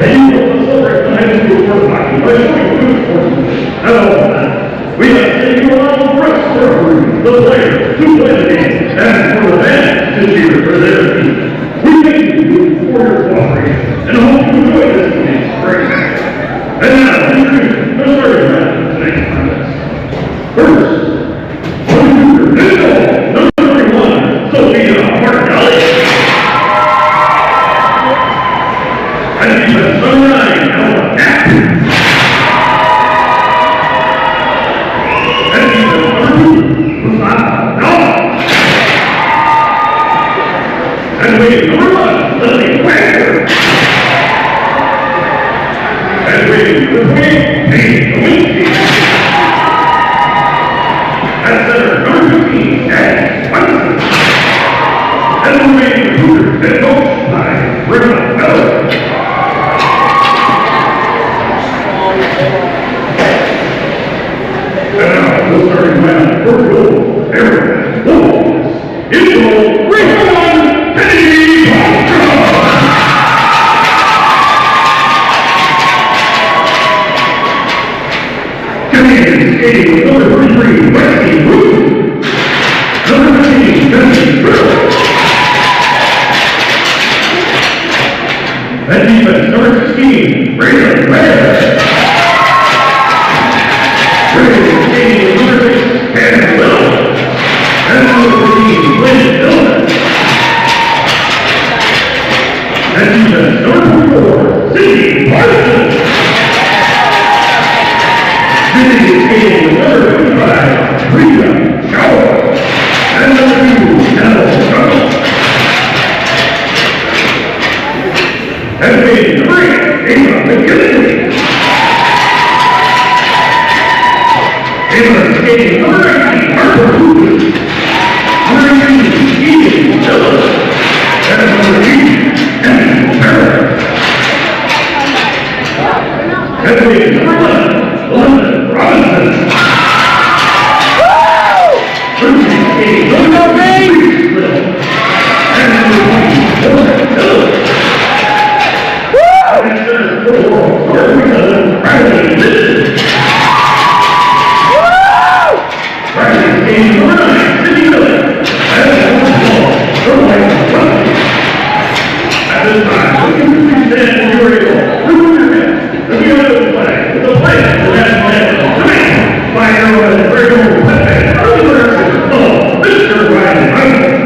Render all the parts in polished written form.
And you will celebrate the high school quarterback by showing good sportsmanship. Not all of that. We like to take you along with the rest of our crew, the players, to play the game, and for the fans to cheer for their team. We thank you for your cooperation, and hope you enjoy this evening's great match. And now, introduce the starting round of tonight's contest. First, on Cougar, number 31, Sophia Martinelli. And defense number 9, Alba Knapp. And defense number 2, Mustafa Noah. And waiting number 1, Lily Wagner. And waiting number 3, Nate Lewinsky. At center number 15, Jack Swanson. And the remaining Cougars head coach by Britta Miller. And now, the starting lineup for goal, Arrowhead, Cougars. In goal, Raymond Kennedy. Canadian skating with number 33, Wesley Wood. Number 19, Jesse Brill. And defense number 16, Brandon Ware. Brandon skating with number 6, Ken Little. And number 14, Lynn Dillon. And defense number 4, Cindy Parsons. Cindy is skating with number 25, Rita Schauer. And number 2, Nell Schauer. And waiting number 8, Ava McGinley. Ava skating number 19, Harper Hoover. Number 18, Ethan Miller. And number 8, Evan Merritt. And waiting number 11, London Robinson. Trudy skating number 3, and number 20, Jordan Miller. And center for Bradley Litton. Bradley skating number 9, Cindy Miller. And number 12, Caroline Rugby. At this time, the Cougars stand in your able. Remove your hands. The United flag with the flag of the national anthem. Tonight, by Arrowhead Radio Pepe, early direction of Mr. Ryan Michael.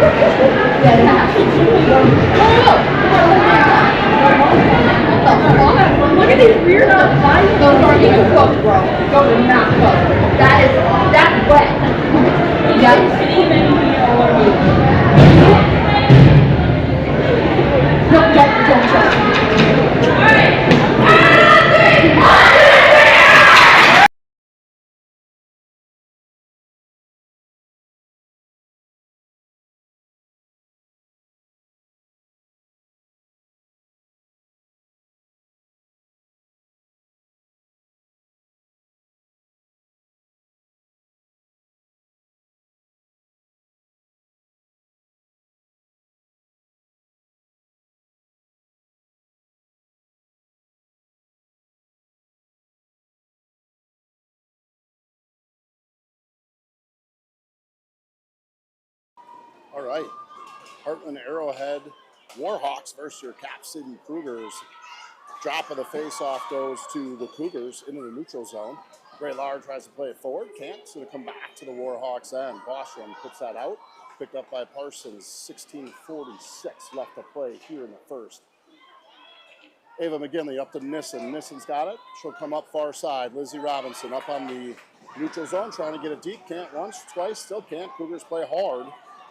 Look at these weird lines. Those aren't even cooked, bro. Those are not cooked. That's wet. Yep. No, don't. All right, Heartland Arrowhead Warhawks versus your Cap City Cougars. Drop of the face-off goes to the Cougars into the neutral zone. Ray Lauer tries to play it forward, can't, so to come back to the Warhawks end. Bostrom puts that out, picked up by Parsons, 16:46 left to play here in the first. Ava McGinley up to Nissen. Nissen's got it. She'll come up far side. Lizzie Robinson up on the neutral zone, trying to get it deep. Can't once, twice, still can't. Cougars play hard.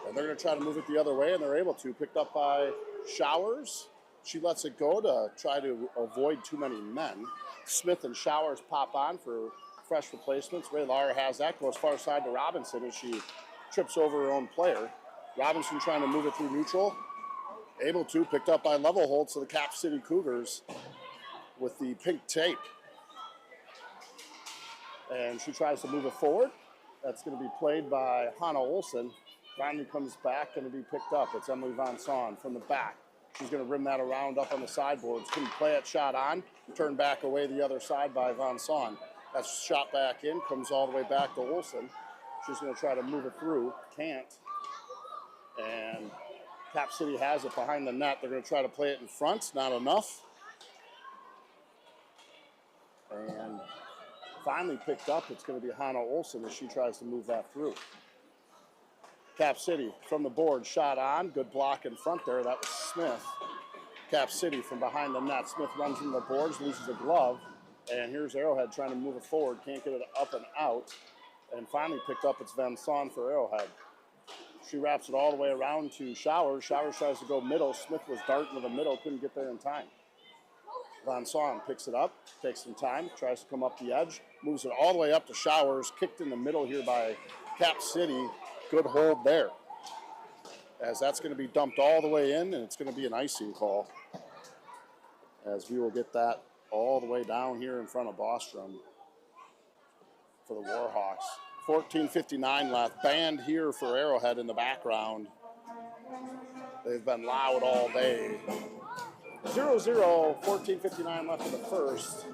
And they're going to try to move it the other way, and they're able to. Picked up by Showers. She lets it go to try to avoid too many men. Smith and Showers pop on for fresh replacements. Ray Lauer has that. Goes far side to Robinson as she trips over her own player. Robinson trying to move it through neutral. Able to. Picked up by Levelholt, so the Cap City Cougars with the pink tape. And she tries to move it forward. That's going to be played by Hannah Olsen. Finally comes back, going to be picked up. It's Emily Von Son from the back. She's going to rim that around up on the sideboards. Couldn't play it, shot on. Turned back away the other side by Von Son. That's shot back in, comes all the way back to Olsen. She's going to try to move it through. Can't. And Cap City has it behind the net. They're going to try to play it in front. Not enough. And finally picked up. It's going to be Hannah Olsen as she tries to move that through. Cap City from the board, shot on. Good block in front there. That was Smith. Cap City from behind the net. Smith runs into the boards, loses a glove. And here's Arrowhead trying to move it forward. Can't get it up and out. And finally picked up. It's Van Son for Arrowhead. She wraps it all the way around to Showers. Showers tries to go middle. Smith was darting to the middle. Couldn't get there in time. Van Son picks it up. Takes some time. Tries to come up the edge. Moves it all the way up to Showers. Kicked in the middle here by Cap City. Good hold there, as that's going to be dumped all the way in, and it's going to be an icing call, as we will get that all the way down here in front of Bostrom for the Warhawks. 14:59 left. Band here for Arrowhead in the background. They've been loud all day. 0-0, 14:59 left in the first.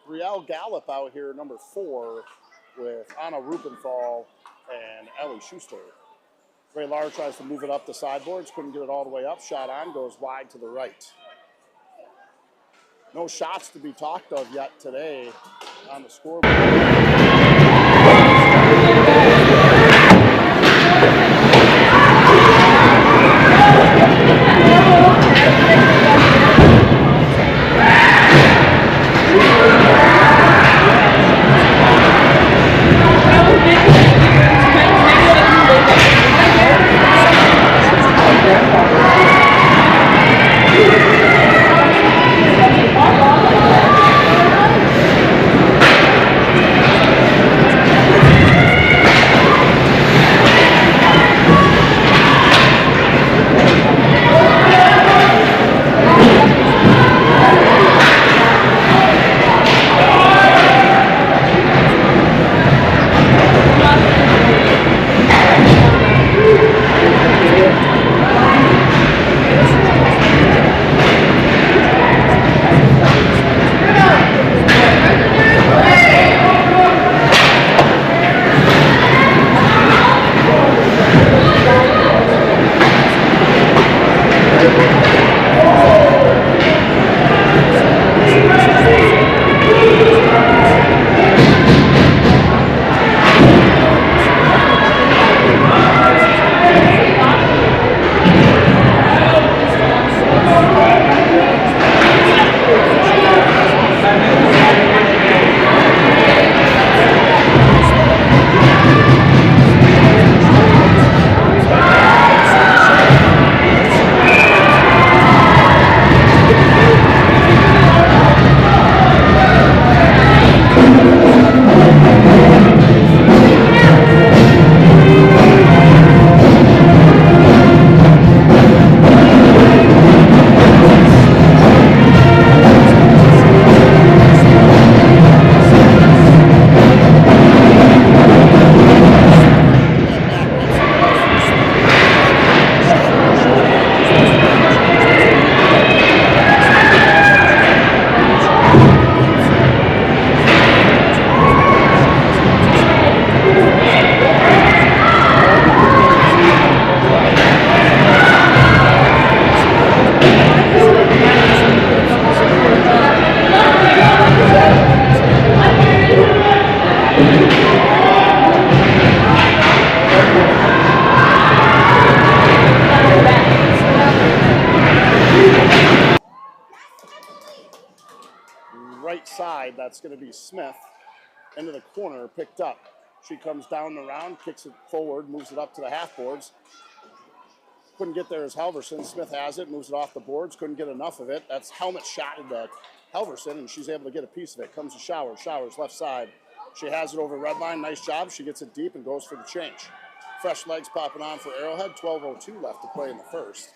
Riel Gallup out here, number 4, with Anna Rupenthal and Ellie Schuster. Ray Lauer tries to move it up the sideboards, couldn't get it all the way up. Shot on, goes wide to the right. No shots to be talked of yet today on the scoreboard. right side. That's going to be Smith. Into the corner, picked up. She comes down the round, kicks it forward, moves it up to the half boards. Couldn't get there as Halverson. Smith has it, moves it off the boards, couldn't get enough of it. That's helmet shot into Halverson, and she's able to get a piece of it. Comes to Showers. Showers left side. She has it over red line. Nice job. She gets it deep and goes for the change. Fresh legs popping on for Arrowhead. 12:02 left to play in the first.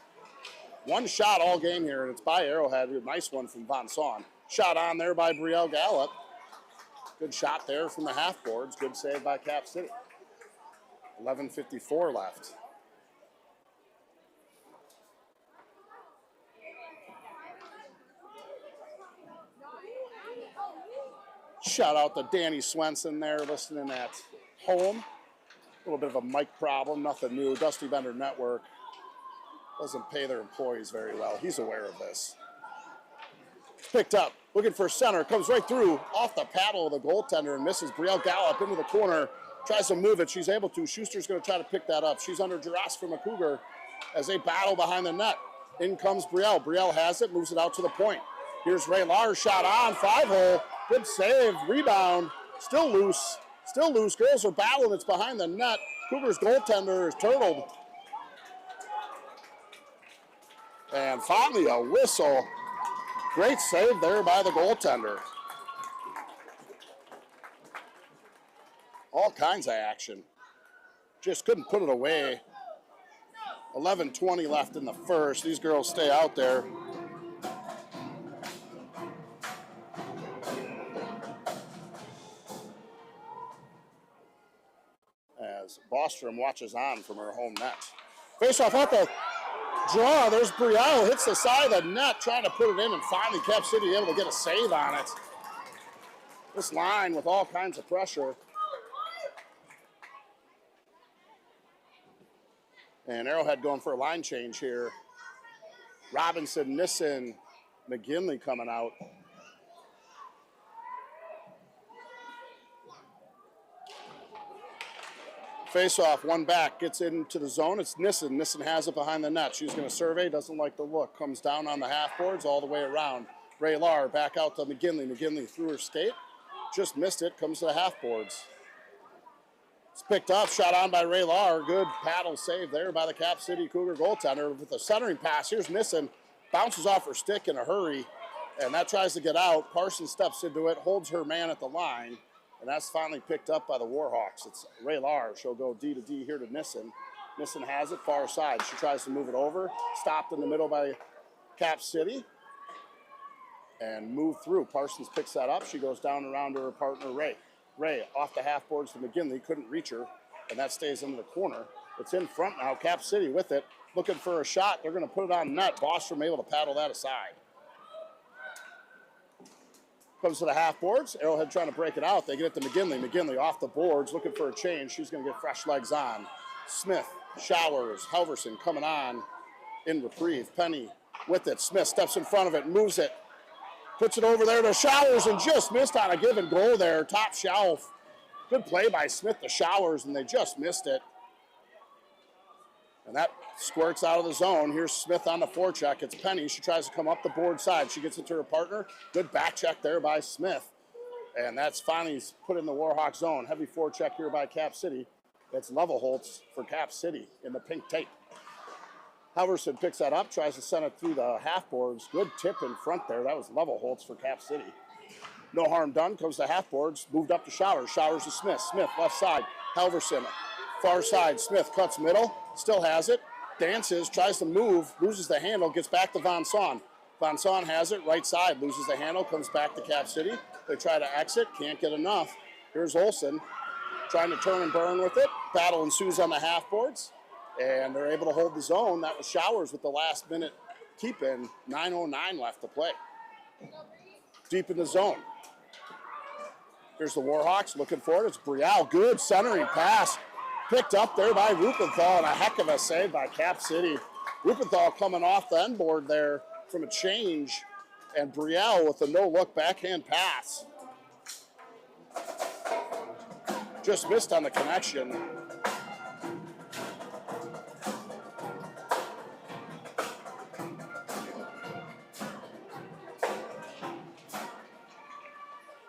One shot all game here, and it's by Arrowhead. A nice one from Von Saun. Shot on there by Brielle Gallup. Good shot there from the half boards. Good save by Cap City. 11:54 left. Shout out to Danny Swenson there listening at home. A little bit of a mic problem, nothing new. Dusty Bender Network doesn't pay their employees very well. He's aware of this. Picked up, looking for center, comes right through off the paddle of the goaltender and misses. Brielle Gallup into the corner, tries to move it. She's able to. Schuster's going to try to pick that up. She's under duress from a Cougar as they battle behind the net. In comes Brielle. Brielle has it, moves it out to the point. Here's Ray Lars, shot on, 5-hole. Good save, rebound, still loose. Still loose, girls are battling, it's behind the net. Cougars goaltender is turtled. And finally a whistle. Great save there by the goaltender. All kinds of action. Just couldn't put it away. 11:20 left in the first. These girls stay out there. As Bostrom watches on from her home net. Face off at the draw. There's Brielle, hits the side of the net, trying to put it in, and finally Cap City able to get a save on it. This line with all kinds of pressure. And Arrowhead going for a line change here. Robinson, Nissen, McGinley coming out. Face-off, one back, gets into the zone. It's Nissen. Nissen has it behind the net. She's going to survey, doesn't like the look. Comes down on the half boards all the way around. Ray Lar back out to McGinley. McGinley through her skate. Just missed it. Comes to the half boards. It's picked up. Shot on by Ray Lar. Good paddle save there by the Cap City Cougar goaltender with a centering pass. Here's Nissen. Bounces off her stick in a hurry. And that tries to get out. Parsons steps into it. Holds her man at the line. And that's finally picked up by the Warhawks. It's Ray Lar. She'll go D to D here to Nissen. Nissen has it far side. She tries to move it over. Stopped in the middle by Cap City. And move through. Parsons picks that up. She goes down around to her partner, Ray. Ray off the half boards to McGinley. Couldn't reach her. And that stays into the corner. It's in front now. Cap City with it. Looking for a shot. They're going to put it on net. Bostrom able to paddle that aside. Comes to the half boards. Arrowhead trying to break it out. They get it to McGinley. McGinley off the boards, looking for a change. She's going to get fresh legs on. Smith, Showers, Halverson coming on in reprieve. Penny with it. Smith steps in front of it, moves it. Puts it over there to Showers and just missed on a given goal there. Top shelf. Good play by Smith to Showers, and they just missed it. And that squirts out of the zone. Here's Smith on the forecheck. It's Penny. She tries to come up the board side. She gets it to her partner. Good back check there by Smith. And that's finally put in the Warhawk zone. Heavy forecheck here by Cap City. It's Levelholtz for Cap City in the pink tape. Halverson picks that up, tries to send it through the half boards. Good tip in front there. That was Levelholtz for Cap City. No harm done. Comes to half boards. Moved up to Showers. Showers to Smith. Smith left side. Halverson far side. Smith cuts middle. Still has it. Dances. Tries to move. Loses the handle. Gets back to Von Saun. Von Saun has it. Right side. Loses the handle. Comes back to Cap City. They try to exit. Can't get enough. Here's Olsen. Trying to turn and burn with it. Battle ensues on the half boards. And they're able to hold the zone. That was Showers with the last minute keep in. 9:09 left to play. Deep in the zone. Here's the Warhawks looking for it. It's Brielle. Good centering pass. Picked up there by Rupenthal, and a heck of a save by Cap City. Rupenthal coming off the end board there from a change. And Brielle with a no-look backhand pass. Just missed on the connection.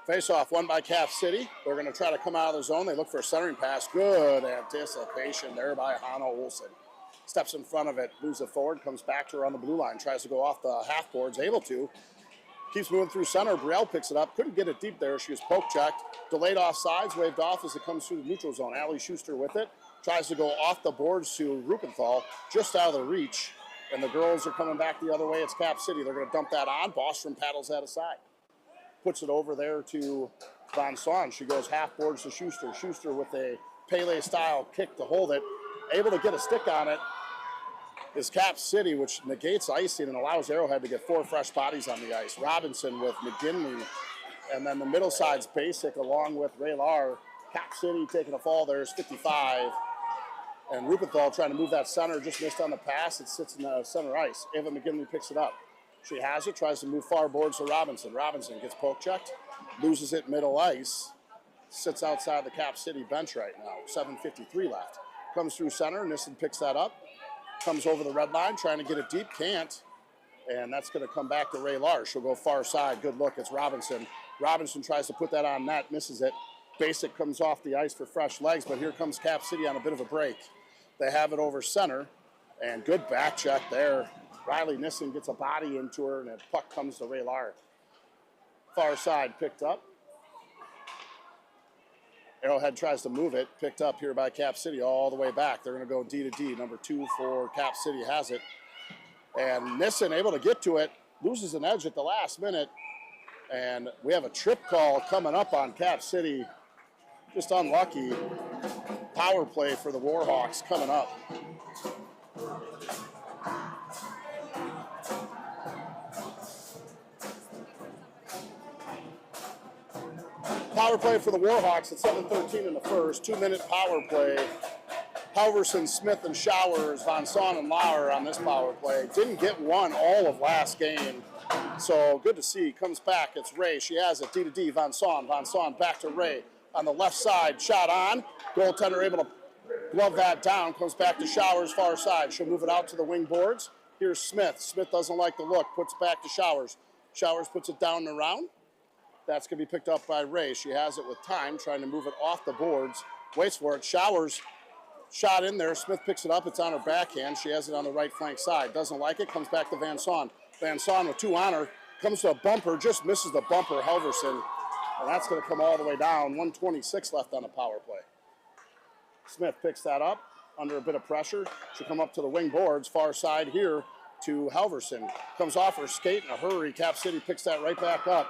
Face-off won by Cap City. They're going to try to come out of the zone. They look for a centering pass. Good anticipation there by Hannah Olsen. Steps in front of it, moves it forward, comes back to her on the blue line, tries to go off the half boards, able to. Keeps moving through center. Brielle picks it up. Couldn't get it deep there. She was poke checked. Delayed off sides, waved off as it comes through the neutral zone. Allie Schuster with it. Tries to go off the boards to Rupenthal, just out of the reach. And the girls are coming back the other way. It's Cap City. They're going to dump that on. Bostrom paddles that aside. Puts it over there to Von Saun. She goes half boards to Schuster. Schuster with a Pele-style kick to hold it. Able to get a stick on it is Cap City, which negates icing and allows Arrowhead to get 4 fresh bodies on the ice. Robinson with McGinley, and then the middle side's Basic along with Raylar. Cap City taking a fall there is 55. And Rupenthal trying to move that center, just missed on the pass. It sits in the center ice. Ava McGinley picks it up. She has it, tries to move far boards to Robinson. Robinson gets poke checked, loses it middle ice, sits outside the Cap City bench right now. 7:53 left. Comes through center, Nissen picks that up. Comes over the red line, trying to get it deep, can't. And that's going to come back to Raylar. She'll go far side. Good look, it's Robinson. Robinson tries to put that on net, misses it. Basic comes off the ice for fresh legs, but here comes Cap City on a bit of a break. They have it over center, and good back check there. Riley Nissen gets a body into her, and a puck comes to Raylar. Far side picked up. Arrowhead tries to move it, picked up here by Cap City all the way back. They're going to go D to D. Number 2 for Cap City has it. And Nissen able to get to it, loses an edge at the last minute. And we have a trip call coming up on Cap City. Just unlucky. Power play for the Warhawks coming up. Power play for the Warhawks at 7:13 in the first. 2-minute power play. Halverson, Smith, and Showers, Von Saun, and Lauer on this power play. Didn't get one all of last game. So good to see. Comes back. It's Ray. She has it. D to D. Von Saun. Von Saun back to Ray. On the left side. Shot on. Goaltender able to glove that down. Comes back to Showers far side. She'll move it out to the wing boards. Here's Smith. Smith doesn't like the look. Puts it back to Showers. Showers puts it down and around. That's going to be picked up by Ray. She has it with time, trying to move it off the boards. Waits for it. Showers shot in there. Smith picks it up. It's on her backhand. She has it on the right flank side. Doesn't like it. Comes back to Van Saun. Van Saun with 2 on her. Comes to a bumper. Just misses the bumper. Halverson. And that's going to come all the way down. 1:26 left on the power play. Smith picks that up under a bit of pressure. She'll come up to the wing boards. Far side here to Halverson. Comes off her skate in a hurry. Cap City picks that right back up.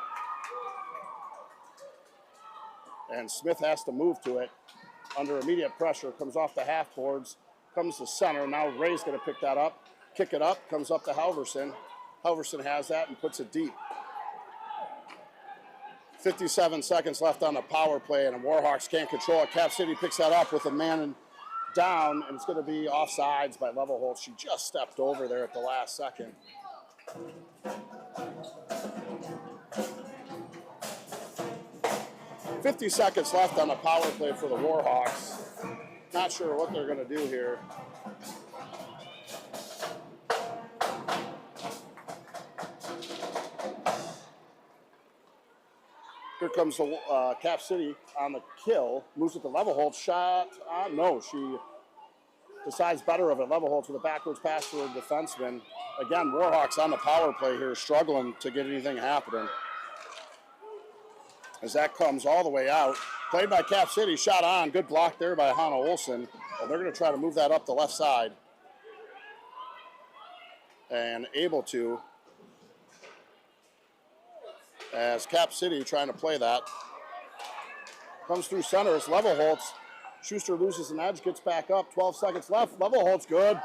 And Smith has to move to it under immediate pressure. Comes off the half boards, comes to center. Now Ray's going to pick that up, kick it up, comes up to Halverson. Halverson has that and puts it deep. 57 seconds left on the power play, and the Warhawks can't control it. Cap City picks that up with a man down, and it's going to be offsides by Levelholtz. She just stepped over there at the last second. 50 seconds left on the power play for the Warhawks. Not sure what they're going to do here. Here comes the Cap City on the kill. Moves it to Levelholtz. Shot on. No, she decides better of it. Levelholtz with a backwards pass to her defenseman. Again, Warhawks on the power play here, struggling to get anything happening. As that comes all the way out. Played by Cap City, shot on. Good block there by Hannah Olsen. Well, they're going to try to move that up the left side. And able to. As Cap City trying to play that. Comes through center, it's Levelholtz. Schuster loses an edge, gets back up. 12 seconds left. Levelholtz good.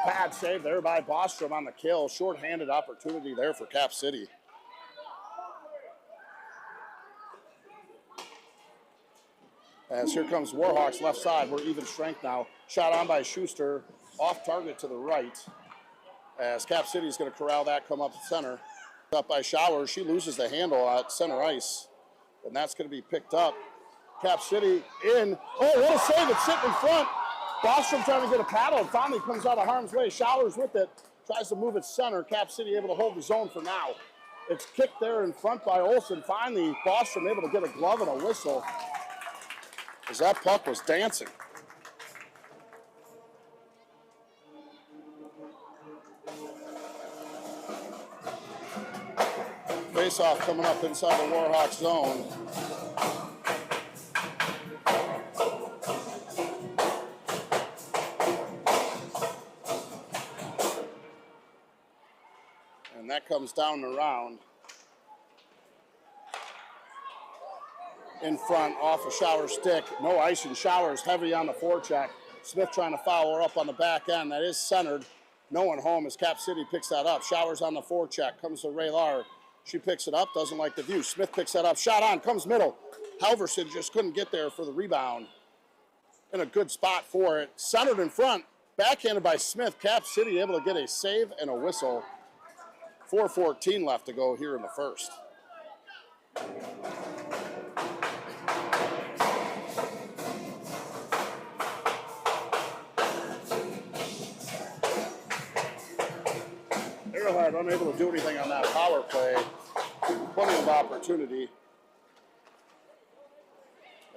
Bad save there by Bostrom on the kill. Short-handed opportunity there for Cap City. As here comes Warhawks left side. We're even strength now. Shot on by Schuster. Off target to the right. As Cap City is going to corral that, come up center. Up by Showers. She loses the handle at center ice. And that's going to be picked up. Cap City in. Oh, what a save. It's sitting in front. Bostrom trying to get a paddle. It finally comes out of harm's way. Showers with it. Tries to move it center. Cap City able to hold the zone for now. It's kicked there in front by Olsen. Finally, Bostrom able to get a glove and a whistle as that puck was dancing. Face-off coming up inside the Warhawks zone. And that comes down the round. In front, off a Shower stick. No icing. Showers heavy on the forecheck. Smith trying to foul her up on the back end. That is centered. No one home as Cap City picks that up. Showers on the forecheck. Comes to Raylar. She picks it up. Doesn't like the view. Smith picks that up. Shot on. Comes middle. Halverson just couldn't get there for the rebound. In a good spot for it. Centered in front. Backhanded by Smith. Cap City able to get a save and a whistle. 4:14 left to go here in the first. Arrowhead unable to do anything on that power play. Plenty of opportunity.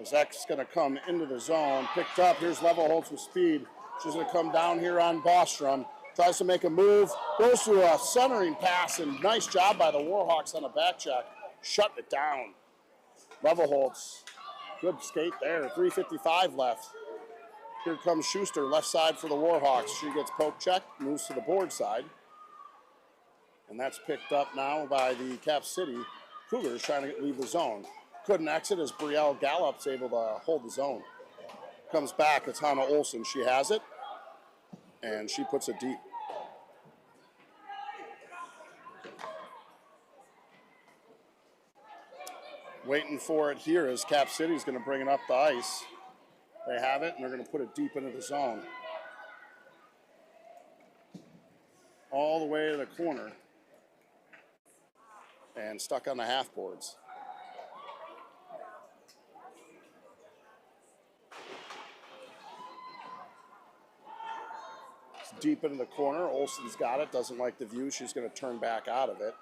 As that's going to come into the zone. Picked up. Here's Levelholtz with speed. She's going to come down here on Bostrom. Tries to make a move. Goes to a centering pass, and nice job by the Warhawks on a back check. Shutting it down. Levelholtz. Good skate there. 3:55 left. Here comes Schuster, left side for the Warhawks. She gets poke checked, moves to the board side. And that's picked up now by the Cap City Cougars trying to leave the zone. Couldn't exit as Brielle Gallup's able to hold the zone. Comes back, it's Hannah Olsen. She has it, and she puts it deep. Waiting for it here as Cap City's going to bring it up the ice. They have it, and they're going to put it deep into the zone. All the way to the corner. And stuck on the half boards. It's deep into the corner. Olsen's got it, doesn't like the view. She's going to turn back out of it.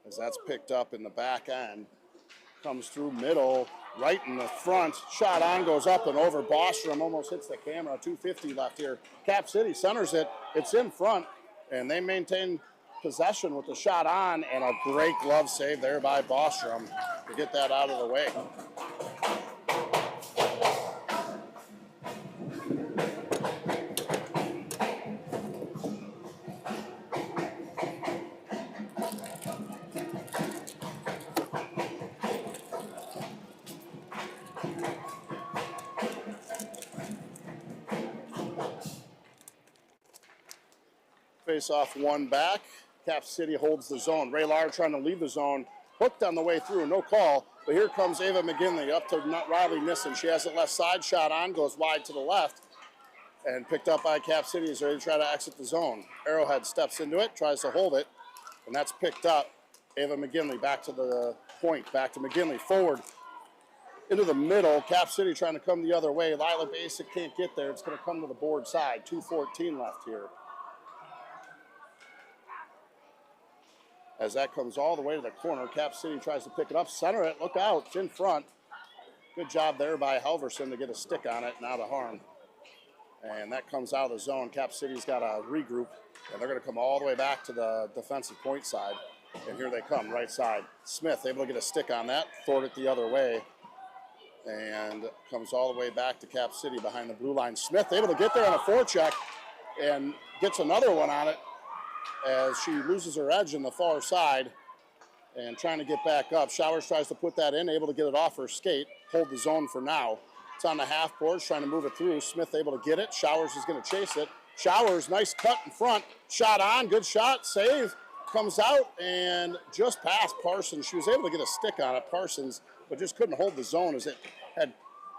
As that's picked up in the back end. Comes through middle, right in the front. Shot on, goes up and over. Bostrom almost hits the camera. 2:50 left here. Cap City centers it. It's in front, and they maintain possession with the shot on, and a great glove save there by Bostrom to get that out of the way. Face off one back. Cap City holds the zone. Raylar trying to leave the zone. Hooked on the way through. No call. But here comes Ava McGinley up to Riley Nissen. She has it left side. Shot on. Goes wide to the left. And picked up by Cap City as they try to exit the zone. Arrowhead steps into it. Tries to hold it. And that's picked up. Ava McGinley back to the point. Back to McGinley. Forward. Into the middle. Cap City trying to come the other way. Lila Basic can't get there. It's going to come to the board side. 2:14 left here. As that comes all the way to the corner, Cap City tries to pick it up, center it, look out, it's in front. Good job there by Halverson to get a stick on it and out of harm. And that comes out of the zone. Cap City's got to regroup, and they're going to come all the way back to the defensive point side. And here they come, right side. Smith able to get a stick on that, thwart it the other way, and comes all the way back to Cap City behind the blue line. Smith able to get there on a forecheck and gets another one on it, as she loses her edge in the far side and trying to get back up. Showers tries to put that in, able to get it off her skate, hold the zone for now. It's on the half boards, trying to move it through. Smith able to get it. Showers is going to chase it. Showers, nice cut in front. Shot on, good shot, save. Comes out and just past Parsons. She was able to get a stick on it, Parsons, but just couldn't hold the zone as it had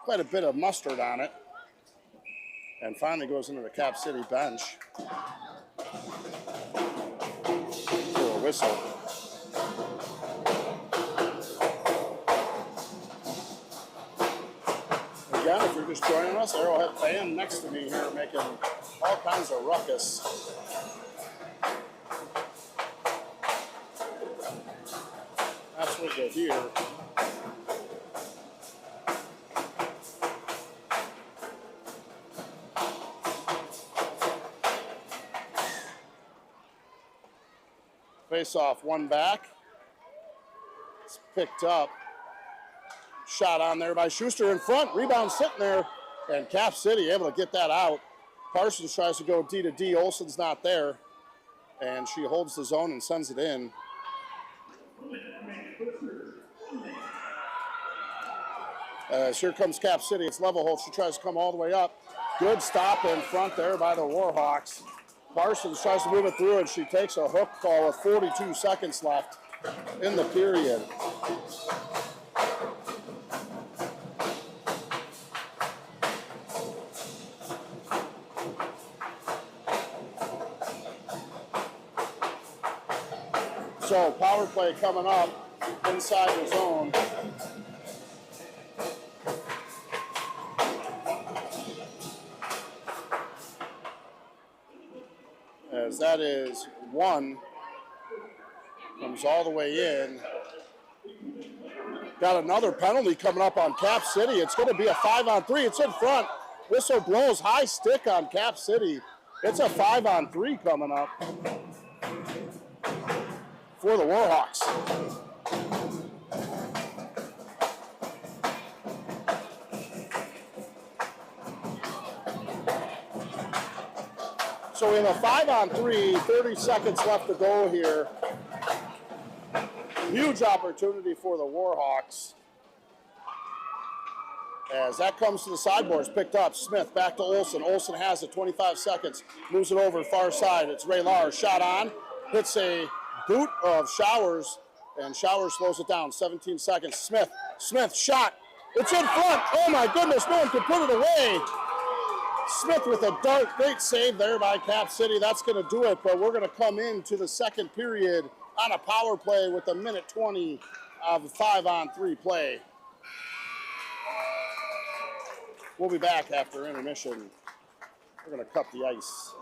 quite a bit of mustard on it. And finally goes into the Cap City bench. Whistle. Again, if you're just joining us, Arrowhead fan next to me here making all kinds of ruckus. work with here. Face off, one back. It's picked up. Shot on there by Schuster in front. Rebound sitting there. And Cap City able to get that out. Parsons tries to go D to D. Olsen's not there. And she holds the zone and sends it in. As here comes Cap City. It's Levelholt. She tries to come all the way up. Good stop in front there by the Warhawks. Parsons tries to move it through, and she takes a hook call with 42 seconds left in the period. So power play coming up inside the zone. As that is one, comes all the way in. Got another penalty coming up on Cap City. It's going to be a 5-on-3. It's in front. Whistle blows, high stick on Cap City. It's a 5-on-3 coming up for the Warhawks. So we have a 5-on-3, 30 seconds left to go here. Huge opportunity for the Warhawks. As that comes to the sideboards, picked up. Smith back to Olsen. Olsen has it, 25 seconds. Moves it over far side. It's Ray Lars. Shot on. Hits a boot of Showers, and Showers slows it down. 17 seconds. Smith shot. It's in front. Oh my goodness, no one can put it away. Smith with a dart. Great save there by Cap City. That's going to do it, but we're going to come into the second period on a power play with a minute 20 of 5-on-3 play. We'll be back after intermission. We're going to cut the ice.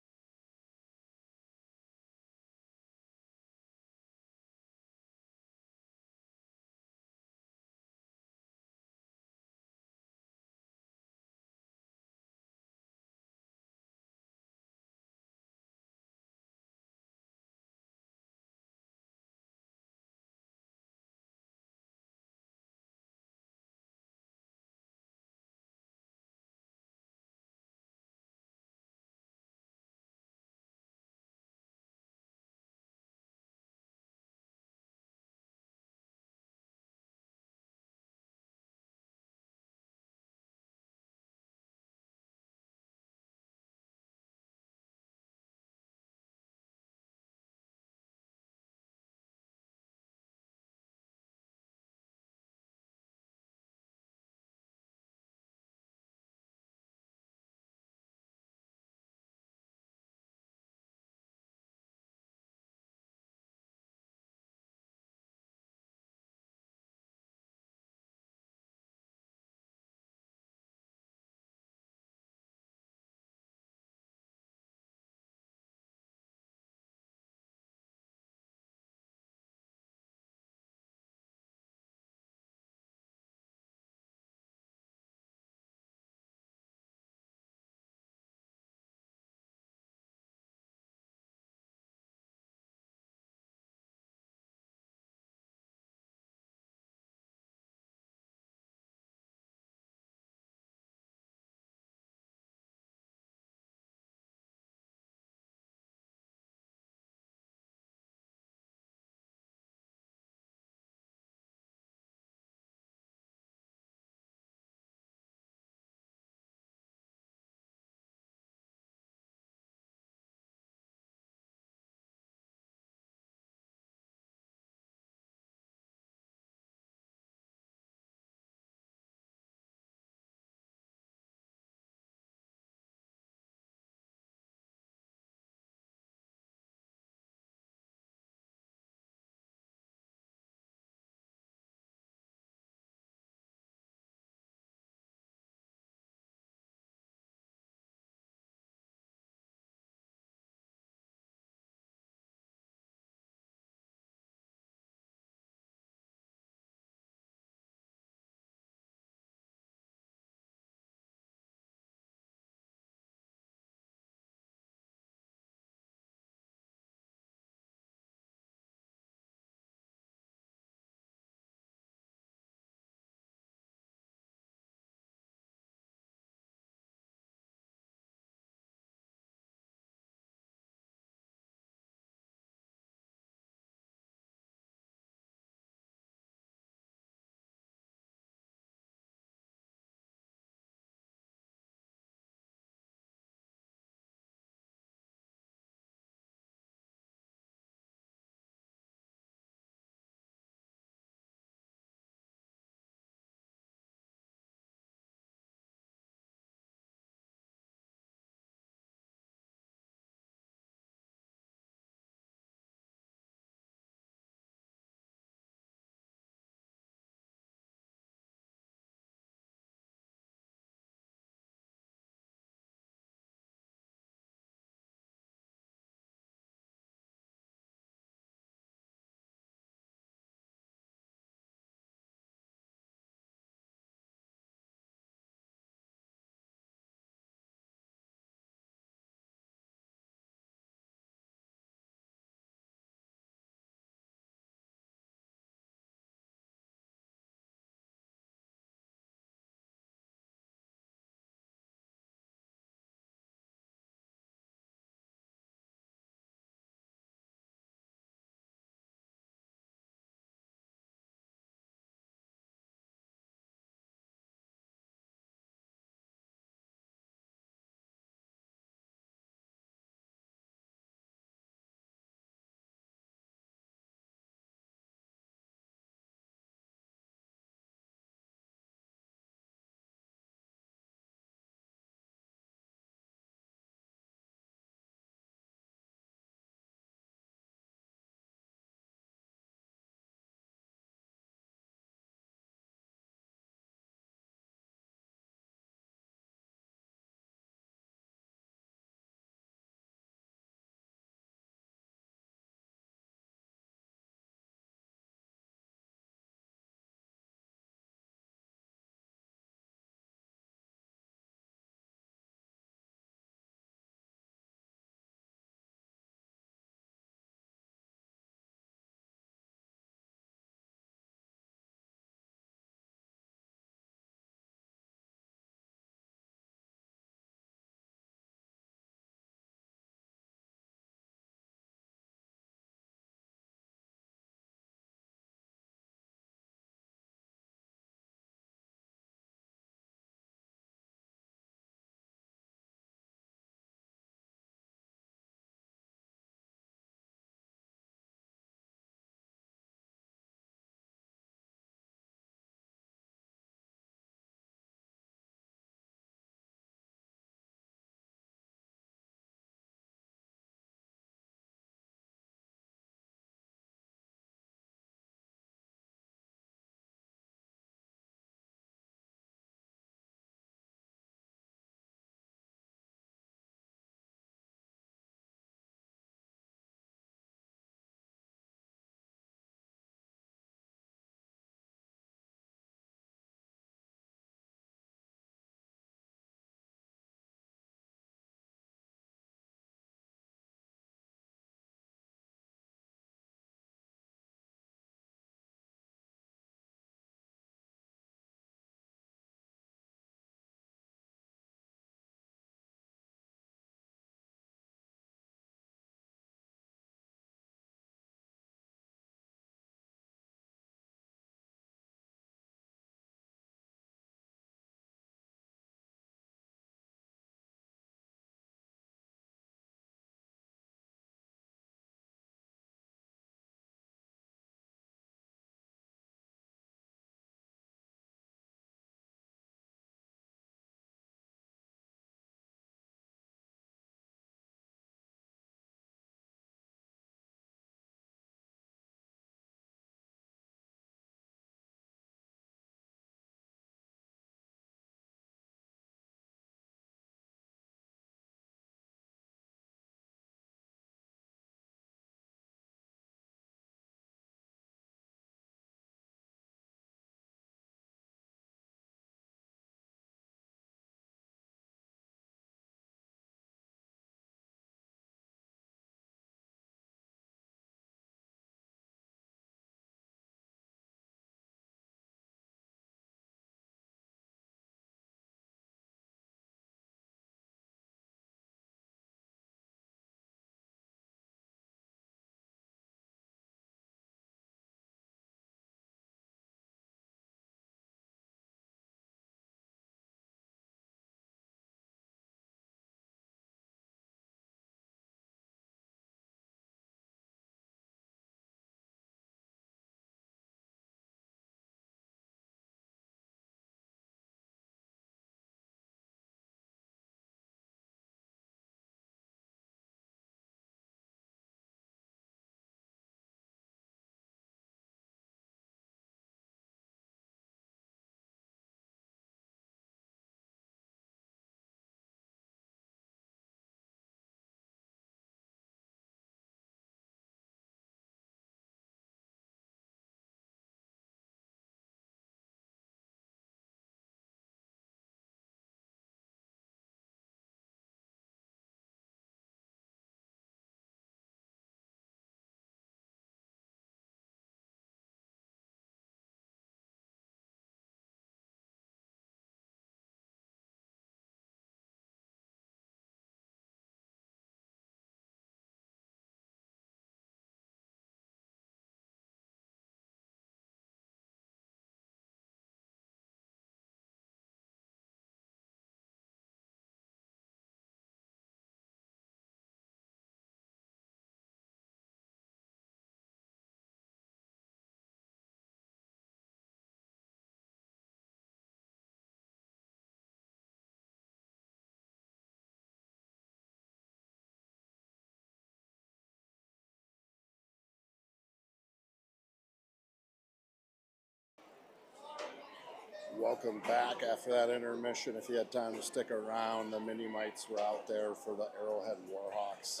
Welcome back after that intermission. If you had time to stick around, the mini mites were out there for the Arrowhead Warhawks.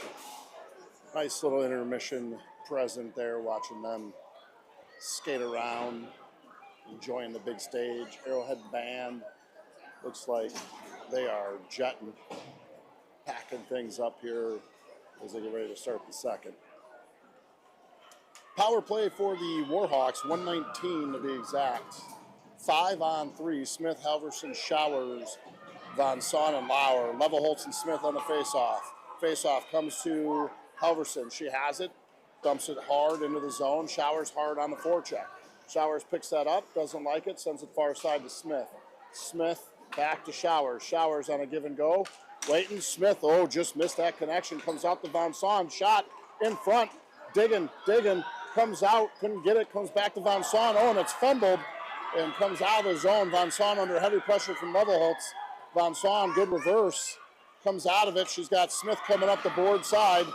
Nice little intermission present there, watching them skate around, enjoying the big stage. Arrowhead band looks like they are jetting, packing things up here as they get ready to start the second. Power play for the Warhawks, 119 to be exact. 5-on-3, Smith, Halverson, Showers, Von Saun, and Lauer. Levelholtz and Smith on the face-off. Face-off comes to Halverson. She has it, dumps it hard into the zone. Showers hard on the forecheck. Showers picks that up, doesn't like it, sends it far side to Smith. Smith back to Showers. Showers on a give and go. Waiting, Smith, oh, just missed that connection. Comes out to Von Saun, shot in front. Digging, comes out, couldn't get it, comes back to Von Saun. Oh, and it's fumbled and comes out of the zone. Von Saun under heavy pressure from Levelholtz. Von Saun, good reverse, comes out of it. She's got Smith coming up the board side,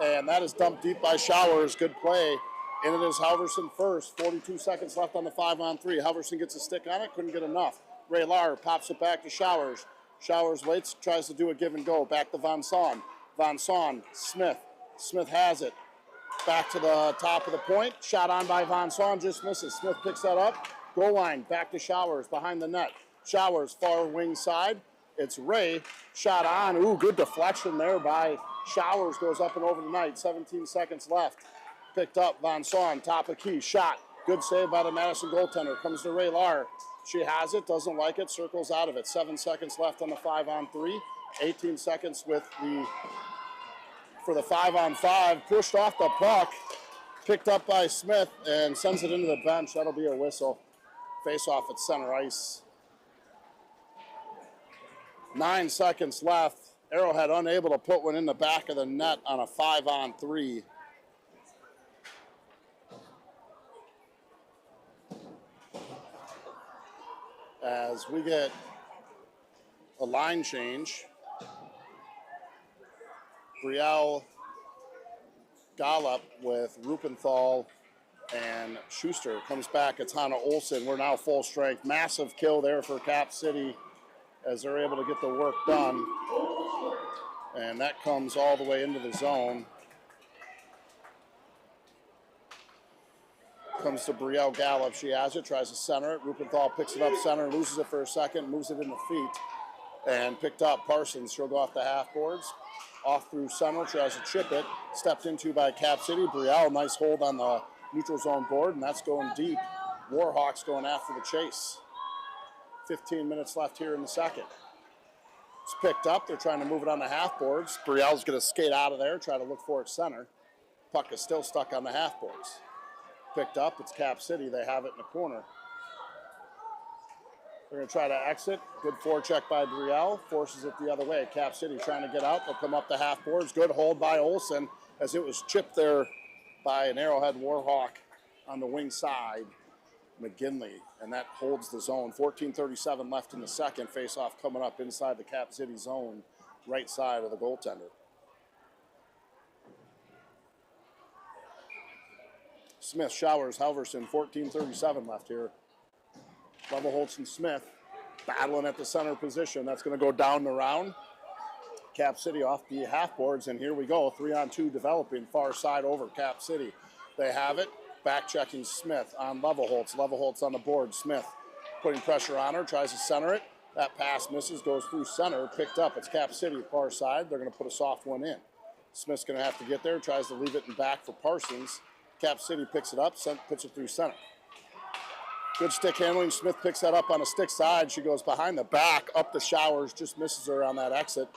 and that is dumped deep by Showers. Good play. And it is Halverson first. 42 seconds left on the 5-on-3. Halverson gets a stick on it, couldn't get enough. Ray Lauer pops it back to Showers. Showers waits, tries to do a give and go. Back to Von Saun. Von Saun, Smith. Smith has it. Back to the top of the point. Shot on by Von Saun, just misses. Smith picks that up. Goal line, back to Showers, behind the net. Showers, far wing side. It's Ray, shot on. Ooh, good deflection there by Showers. Goes up and over the net. 17 seconds left. Picked up, Von Saun, top of key, shot. Good save by the Madison goaltender. Comes to Ray Lauer. She has it, doesn't like it, circles out of it. 7 seconds left on the 5-on-3. 18 seconds for the 5-on-5. Pushed off the puck. Picked up by Smith and sends it into the bench. That'll be a whistle. Face off at center ice. 9 seconds left. Arrowhead unable to put one in the back of the net on a 5-on-3. As we get a line change, Brielle Gallup with Rupenthal and Schuster comes back. It's Hannah Olsen. We're now full strength. Massive kill there for Cap City as they're able to get the work done. And that comes all the way into the zone. Comes to Brielle Gallup. She has it, tries to center it. Rupenthal picks it up center, loses it for a second, moves it in the feet. And picked up Parsons. She'll go off the half boards. Off through center, tries to chip it. Stepped into by Cap City. Brielle, nice hold on the neutral zone board, and that's going deep. Warhawks going after the chase. 15 minutes left here in the second. It's picked up. They're trying to move it on the half boards. Brielle's going to skate out of there, try to look for it center. Puck is still stuck on the half boards. Picked up. It's Cap City. They have it in the corner. They're going to try to exit. Good forecheck by Brielle. Forces it the other way. Cap City trying to get out. They'll come up the half boards. Good hold by Olsen as it was chipped there by an Arrowhead Warhawk on the wing side, McGinley, and that holds the zone. 14:37 left in the second. Face-off coming up inside the Cap City zone, right side of the goaltender. Smith, Showers, Halverson, 14:37 left here. Levelholtz and Smith battling at the center position. That's going to go down the round. Cap City off the half boards, and here we go. 3-on-2 developing, far side over Cap City. They have it. Back checking Smith on Levelholtz. Levelholtz on the board. Smith putting pressure on her, tries to center it. That pass misses, goes through center, picked up. It's Cap City, far side. They're going to put a soft one in. Smith's going to have to get there, tries to leave it in back for Parsons. Cap City picks it up, puts it through center. Good stick handling. Smith picks that up on a stick side. She goes behind the back, up the Showers, just misses her on that exit.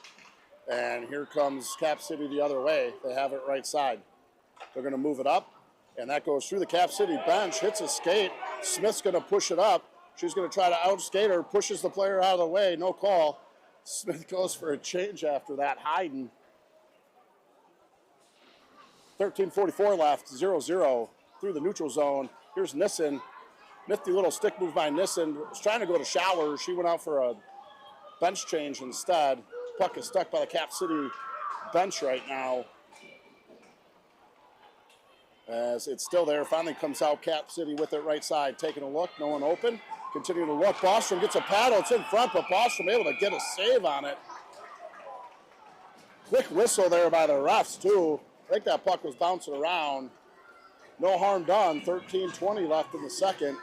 And here comes Cap City the other way. They have it right side. They're going to move it up, and that goes through the Cap City bench, hits a skate. Smith's going to push it up. She's going to try to outskate her, pushes the player out of the way, no call. Smith goes for a change after that, hiding. 13:44 left, 0-0 through the neutral zone. Here's Nissen. Nifty little stick move by Nissen. Was trying to go to Showers. She went out for a bench change instead. Puck is stuck by the Cap City bench right now. As it's still there. Finally comes out Cap City with it right side. Taking a look. No one open. Continue to look. Bostrom gets a paddle. It's in front, but Bostrom able to get a save on it. Quick whistle there by the refs, too. I think that puck was bouncing around. No harm done. 13:20 left in the second.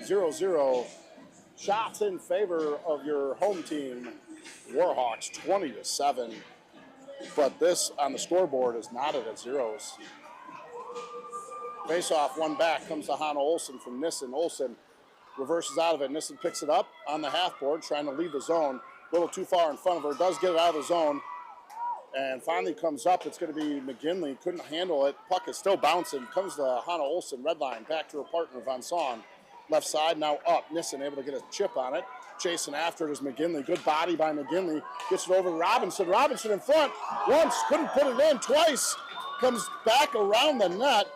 0-0. Shots in favor of your home team. Warhawks 20-7. But this on the scoreboard is knotted at zeros. Face off, one back, comes to Hannah Olsen from Nissen. Olsen reverses out of it. Nissen picks it up on the half board, trying to leave the zone. A little too far in front of her. Does get it out of the zone. And finally comes up. It's going to be McGinley. Couldn't handle it. Puck is still bouncing. Comes to Hannah Olsen, red line. Back to her partner, Van Son. Left side, now up. Nissen able to get a chip on it. Chasing after it is McGinley. Good body by McGinley. Gets it over to Robinson. Robinson in front. Once, couldn't put it in. Twice. Comes back around the net.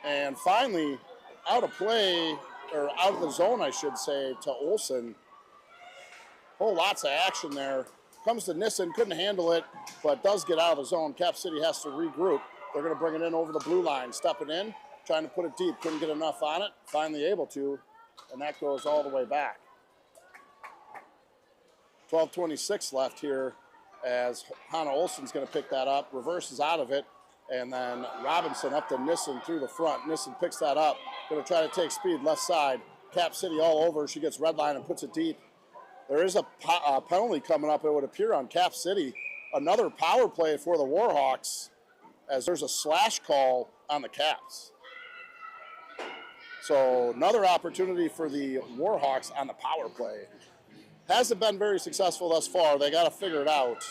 And finally, out of play, or out of the zone, I should say, to Olsen. Lots of action there. Comes to Nissen, couldn't handle it, but does get out of the zone. Cap City has to regroup. They're going to bring it in over the blue line. Stepping in, trying to put it deep. Couldn't get enough on it. Finally able to, and that goes all the way back. 12:26 left here as Hannah Olsen's going to pick that up. Reverses out of it, and then Robinson up to Nissen through the front. Nissen picks that up. Going to try to take speed left side. Cap City all over. She gets red line and puts it deep. There is a penalty coming up, it would appear, on Cap City. Another power play for the Warhawks, as there's a slash call on the Caps. So another opportunity for the Warhawks on the power play. Hasn't been very successful thus far. They got to figure it out.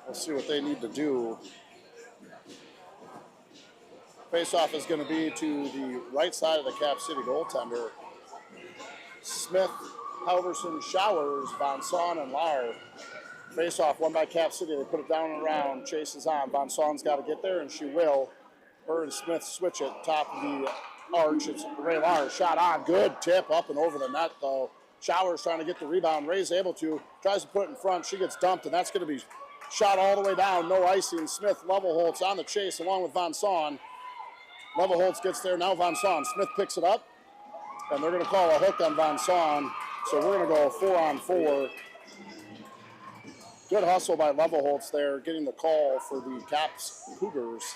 We'll see what they need to do. Face-off is going to be to the right side of the Cap City goaltender. Smith, Halverson, Showers, Van Son, and Lahr. Face-off, won by Cap City. They put it down and around. Chase is on. Van Son's got to get there, and she will. Her and Smith switch it. Top of the arch. It's Ray Lahr. Shot on. Good tip up and over the net, though. Showers trying to get the rebound. Ray's able to. Tries to put it in front. She gets dumped, and that's going to be shot all the way down. No icing. Smith level holds on the chase along with Van Son. Levelholtz gets there, now Van Son. Smith picks it up, and they're going to call a hook on Van Son. So we're going to go 4-on-4. Good hustle by Levelholtz there, getting the call for the Caps Cougars.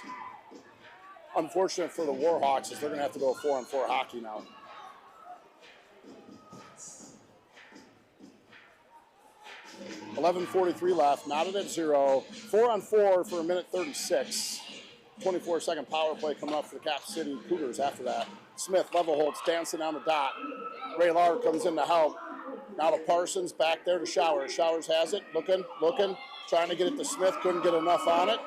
Unfortunate for the Warhawks is they're going to have to go 4-on-4 hockey now. $11:43 left, knotted at 0. 4-on-4 for a minute 36. 24-second power play coming up for the Cap City Cougars after that. Smith, Levelholtz, dancing on the dot. Ray Lahr comes in to help. Now to Parsons, back there to Showers. Showers has it, looking, trying to get it to Smith, couldn't get enough on it.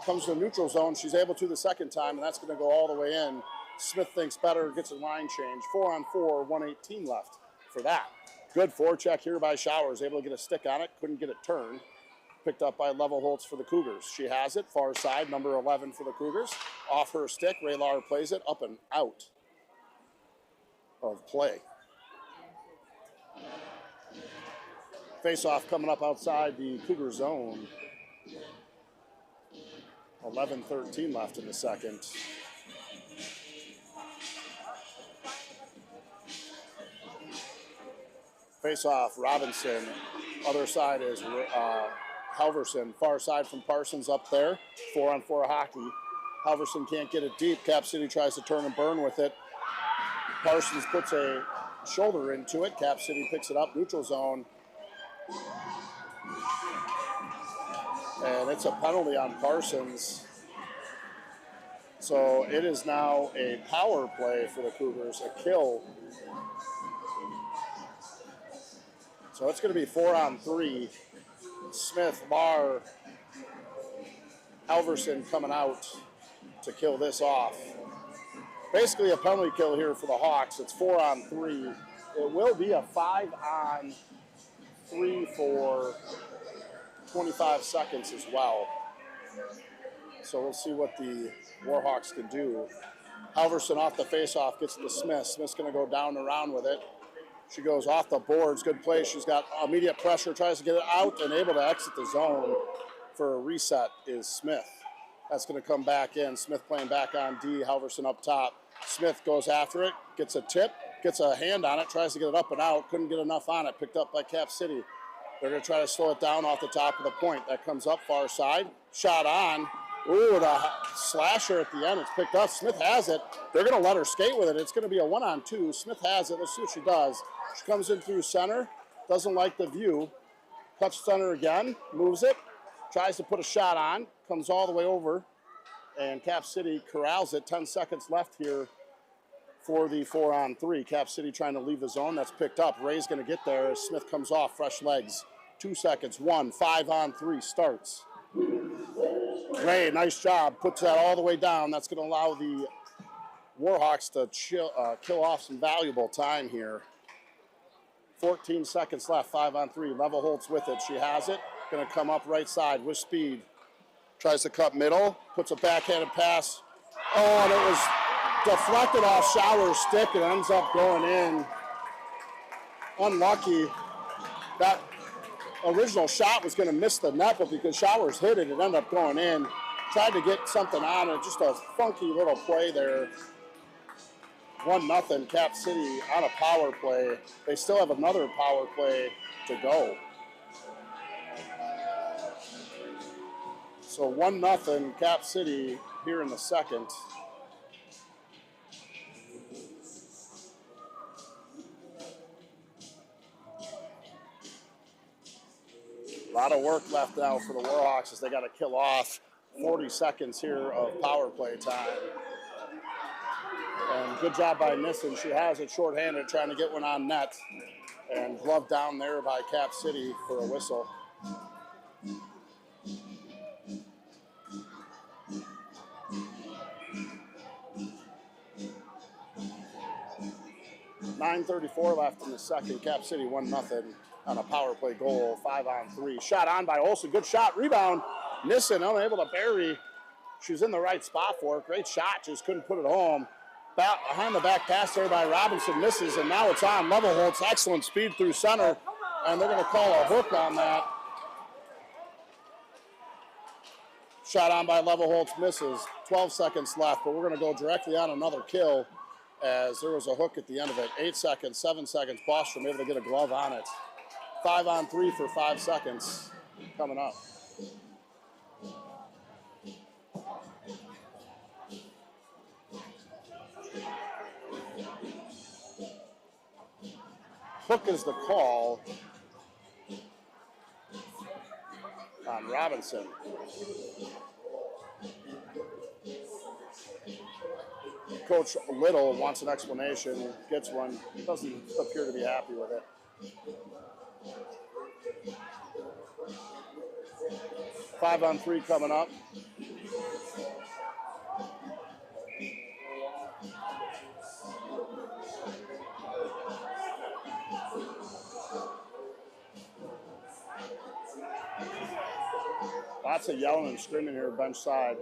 Comes to the neutral zone. She's able to the second time, and that's going to go all the way in. Smith thinks better, gets a line change. 4-on-4, 1:18 left for that. Good forecheck here by Showers, able to get a stick on it, couldn't get it turned. Picked up by Levelholtz for the Cougars. She has it, far side, number 11 for the Cougars. Off her stick, Ray Lahr plays it up and out of play. Face-off coming up outside the Cougar zone. 11:13 left in the second. Face-off, Robinson. Other side is Halverson, far side from Parsons up there. 4-on-4 hockey. Halverson can't get it deep. Cap City tries to turn and burn with it. Parsons puts a shoulder into it. Cap City picks it up, neutral zone. And it's a penalty on Parsons. So it is now a power play for the Cougars, a kill. So it's going to be 4-on-3. Smith, Lahr, Halverson coming out to kill this off. Basically a penalty kill here for the Hawks. It's 4-on-3. It will be a 5-on-3 for 25 seconds as well. So we'll see what the Warhawks can do. Halverson off the face-off, gets to Smith. Smith's going to go down and around with it. She goes off the boards, good play. She's got immediate pressure, tries to get it out and able to exit the zone for a reset is Smith. That's going to come back in. Smith playing back on D. Halverson up top. Smith goes after it, gets a tip, gets a hand on it, tries to get it up and out. Couldn't get enough on it. Picked up by Cap City. They're going to try to slow it down off the top of the point. That comes up far side. Shot on. Ooh, the slasher at the end. It's picked up. Smith has it. They're going to let her skate with it. It's going to be a 1-on-2. Smith has it. Let's see what she does. She comes in through center. Doesn't like the view. Cuts center again. Moves it. Tries to put a shot on. Comes all the way over. And Cap City corrals it. 10 seconds left here for the 4-on-3. Cap City trying to leave the zone. That's picked up. Ray's going to get there as Smith comes off. Fresh legs. 2 seconds. 1. 5-on-3 starts. Ray, nice job. Puts that all the way down. That's going to allow the Warhawks to kill off some valuable time here. 14 seconds left. 5-on-3. Level Holtz with it. She has it. Going to come up right side with speed. Tries to cut middle, puts a backhanded pass. Oh, and it was deflected off Shower's stick and ends up going in. Unlucky. That original shot was going to miss the net, but because Showers hit it, it ended up going in. Tried to get something on it, just a funky little play there. 1-0 Cap City on a power play. They still have another power play to go. So 1-0 Cap City here in the second. A lot of work left now for the Warhawks as they got to kill off 40 seconds here of power play time. And good job by Nissen. She has it shorthanded, trying to get one on net. And glove down there by Cap City for a whistle. 9:34 left in the second. Cap City 1-0 on a power play goal. 5-on-3. Shot on by Olsen. Good shot. Rebound. Nissen unable to bury. She was in the right spot for it. Great shot. Just couldn't put it home. Behind the back pass there by Robinson. Misses. And now it's on. Level Holtz. Excellent speed through center. And they're going to call a hook on that. Shot on by Level Holtz. Misses. 12 seconds left. But we're going to go directly on another kill, as there was a hook at the end of it. 8 seconds, 7 seconds. Bostrom able to get a glove on it. 5-on-3 for 5 seconds coming up. Hook is the call on Robinson. Coach Little wants an explanation, gets one, doesn't appear to be happy with it. Five-on-3 coming up. Lots of yelling and screaming here bench side.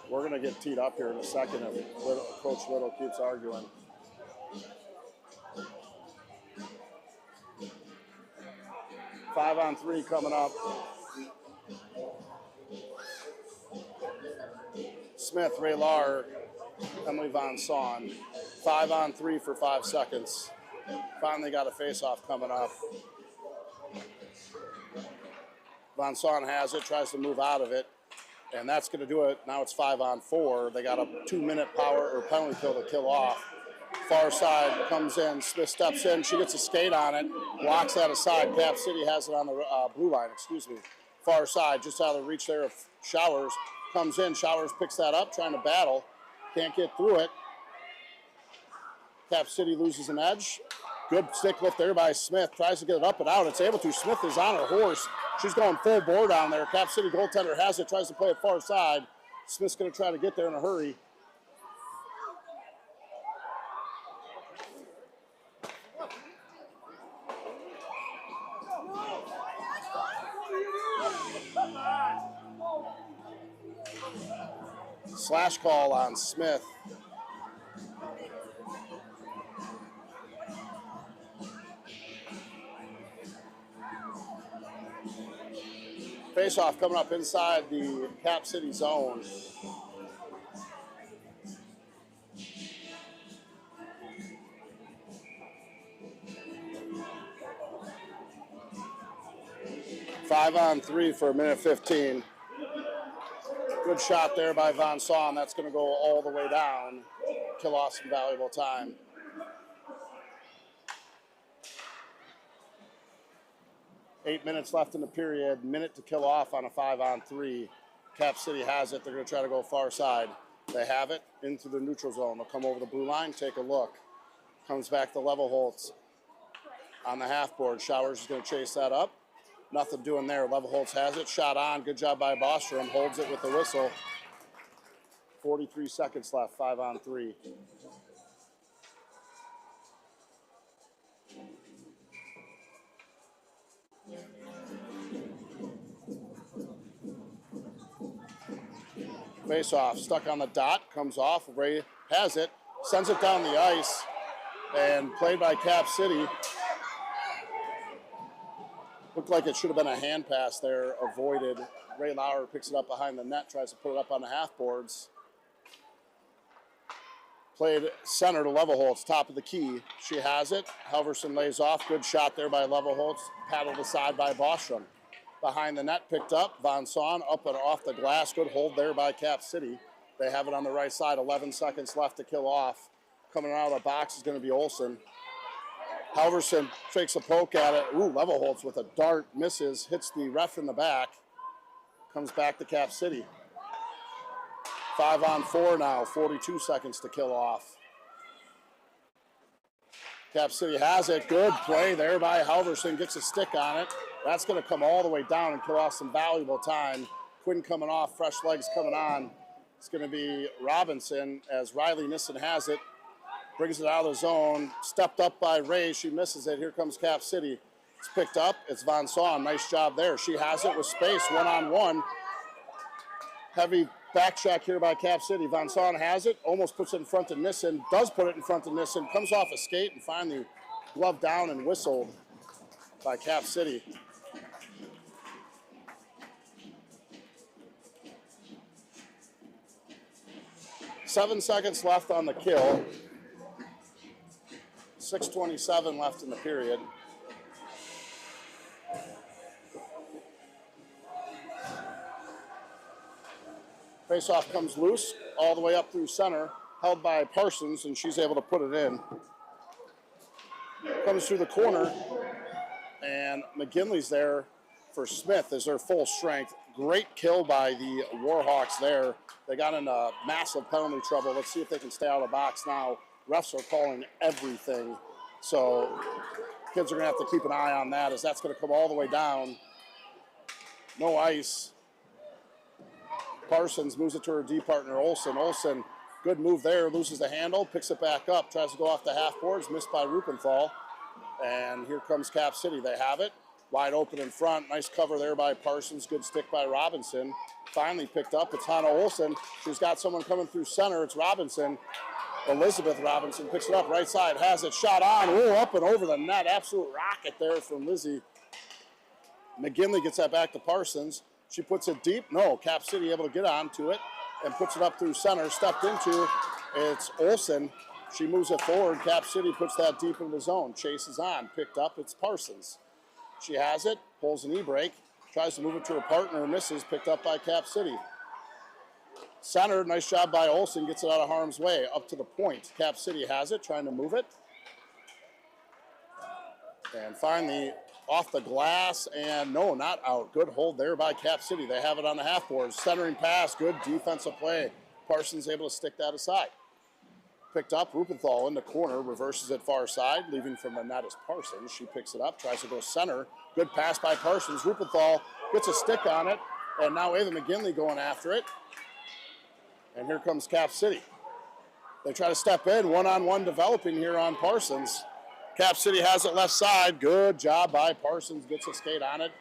We're going to get teed up here in a second if Coach Little keeps arguing. 5-on-3 coming up. Smith, Raylar, Emily Von Saun. 5-on-3 for 5 seconds. Finally got a face-off coming up. Von Saun has it, tries to move out of it. And that's going to do it. Now it's 5-on-4. They got a 2-minute power or penalty kill to kill off. Far side comes in. Smith steps in. She gets a skate on it. Blocks that aside. Cap City has it on the blue line. Far side, just out of the reach there of Showers. Comes in. Showers picks that up, trying to battle. Can't get through it. Cap City loses an edge. Good stick lift there by Smith. Tries to get it up and out. It's able to. Smith is on her horse. She's going full bore down there. Cap City goaltender has it. Tries to play it far side. Smith's going to try to get there in a hurry. Slash call on Smith. Face-off coming up inside the Cap City zone. Five on three for a minute 15. Good shot there by Von Saun. That's going to go all the way down. Kill off some valuable time. 8 minutes left in the period. Minute to kill off on a 5 on 3. Cap City has it. They're going to try to go far side. They have it into the neutral zone. They'll come over the blue line, take a look. Comes back to Levelholtz on the half board. Showers is going to chase that up. Nothing doing there. Levelholtz has it. Shot on. Good job by Bostrom. Holds it with the whistle. 43 seconds left. 5 on 3. Face off, stuck on the dot, comes off. Ray has it, sends it down the ice, and played by Cap City. Looked like it should have been a hand pass there, avoided. Ray Lauer picks it up behind the net, tries to put it up on the half boards. Played center to Levelholtz, top of the key. She has it. Halverson lays off. Good shot there by Levelholtz. Paddled aside by Bostrom. Behind the net, picked up. Von Saun up and off the glass. Good hold there by Cap City. They have it on the right side. 11 seconds left to kill off. Coming out of the box is going to be Olsen. Halverson takes a poke at it. Ooh, Levelholtz with a dart. Misses. Hits the ref in the back. Comes back to Cap City. 5 on 4 now. 42 seconds to kill off. Cap City has it. Good play there by Halverson. Gets a stick on it. That's going to come all the way down and kill off some valuable time. Quinn coming off, fresh legs coming on. It's going to be Robinson as Riley Nissen has it. Brings it out of the zone. Stepped up by Ray. She misses it. Here comes Cap City. It's picked up. It's Von Saun. Nice job there. She has it with space, one-on-one. Heavy back check here by Cap City. Von Saun has it. Almost puts it in front of Nissen. Does put it in front of Nissen. Comes off a skate and finally gloved down and whistled by Cap City. 7 seconds left on the kill. 6:27 left in the period. Faceoff comes loose all the way up through center, held by Parsons, and she's able to put it in. Comes through the corner, and McGinley's there for Smith as their full strength. Great kill by the Warhawks there. They got into massive penalty trouble. Let's see if they can stay out of the box now. Refs are calling everything, so kids are going to have to keep an eye on that as that's going to come all the way down. No ice. Parsons moves it to her D partner, Olsen. Olsen, good move there, loses the handle, picks it back up, tries to go off the half boards, missed by Rupenthal. And here comes Cap City. They have it. Wide open in front. Nice cover there by Parsons. Good stick by Robinson. Finally picked up. It's Hannah Olsen. She's got someone coming through center. It's Robinson. Elizabeth Robinson picks it up. Right side. Has it. Shot on. Ooh, up and over the net. Absolute rocket there from Lizzie. McGinley gets that back to Parsons. She puts it deep. No, Cap City able to get onto it and puts it up through center. Stepped into. It's Olsen. She moves it forward. Cap City puts that deep into the zone. Chases on. Picked up. It's Parsons. She has it. Pulls an e-brake. Tries to move it to her partner. Misses. Picked up by Cap City. Center. Nice job by Olsen. Gets it out of harm's way. Up to the point. Cap City has it. Trying to move it. And finally off the glass. And no, not out. Good hold there by Cap City. They have it on the half board. Centering pass. Good defensive play. Parsons able to stick that aside. Picked up. Rupenthal in the corner. Reverses it far side. Leaving from the net is Parsons. She picks it up. Tries to go center. Good pass by Parsons. Rupenthal gets a stick on it. And now Ava McGinley going after it. And here comes Cap City. They try to step in. One-on-one developing here on Parsons. Cap City has it left side. Good job by Parsons. Gets a skate on it.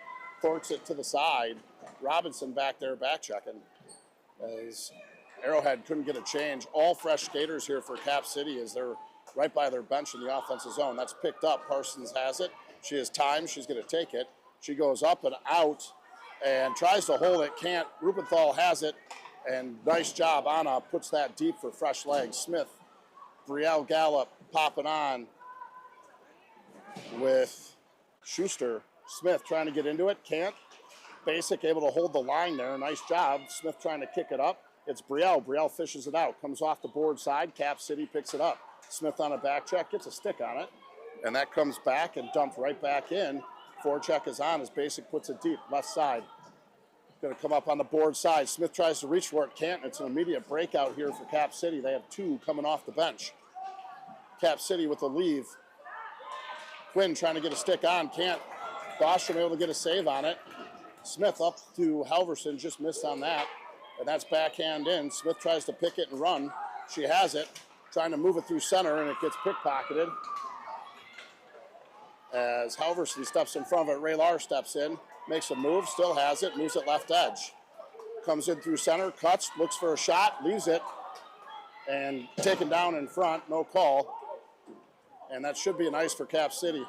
Torques it to the side. Robinson back there back checking. As Arrowhead couldn't get a change. All fresh skaters here for Cap City as they're right by their bench in the offensive zone. That's picked up. Parsons has it. She has time. She's going to take it. She goes up and out and tries to hold it, can't. Rubenthal has it, and nice job. Anna puts that deep for fresh legs. Smith, Brielle Gallup popping on with Schuster. Smith trying to get into it, can't. Basic able to hold the line there, nice job. Smith trying to kick it up. It's Brielle. Brielle fishes it out, comes off the board side. Cap City picks it up. Smith on a back check, gets a stick on it, and that comes back and dumped right back in. Forecheck is on as Basic puts it deep, left side. Going to come up on the board side. Smith tries to reach for it, can't. It's an immediate breakout here for Cap City. They have two coming off the bench. Cap City with the leave. Quinn trying to get a stick on, can't. Bostrom able to get a save on it. Smith up to Halverson, just missed on that. And that's backhand in. Smith tries to pick it and run. She has it, trying to move it through center, and it gets pickpocketed. As Halverson steps in front of it, Raylar steps in, makes a move, still has it, moves it left edge. Comes in through center, cuts, looks for a shot, leaves it, and taken down in front, no call. And that should be an ice for Cap City.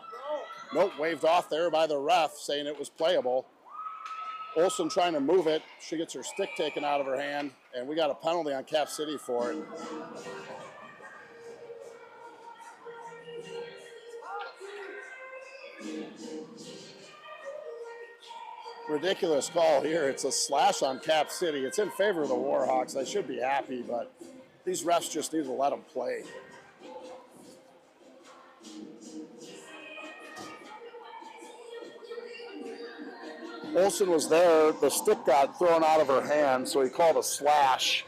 Nope, waved off there by the ref, saying it was playable. Olsen trying to move it. She gets her stick taken out of her hand, and we got a penalty on Cap City for it. Ridiculous call here. It's a slash on Cap City. It's in favor of the Warhawks. I should be happy, but these refs just need to let them play. Olsen was there. The stick got thrown out of her hand, so he called a slash.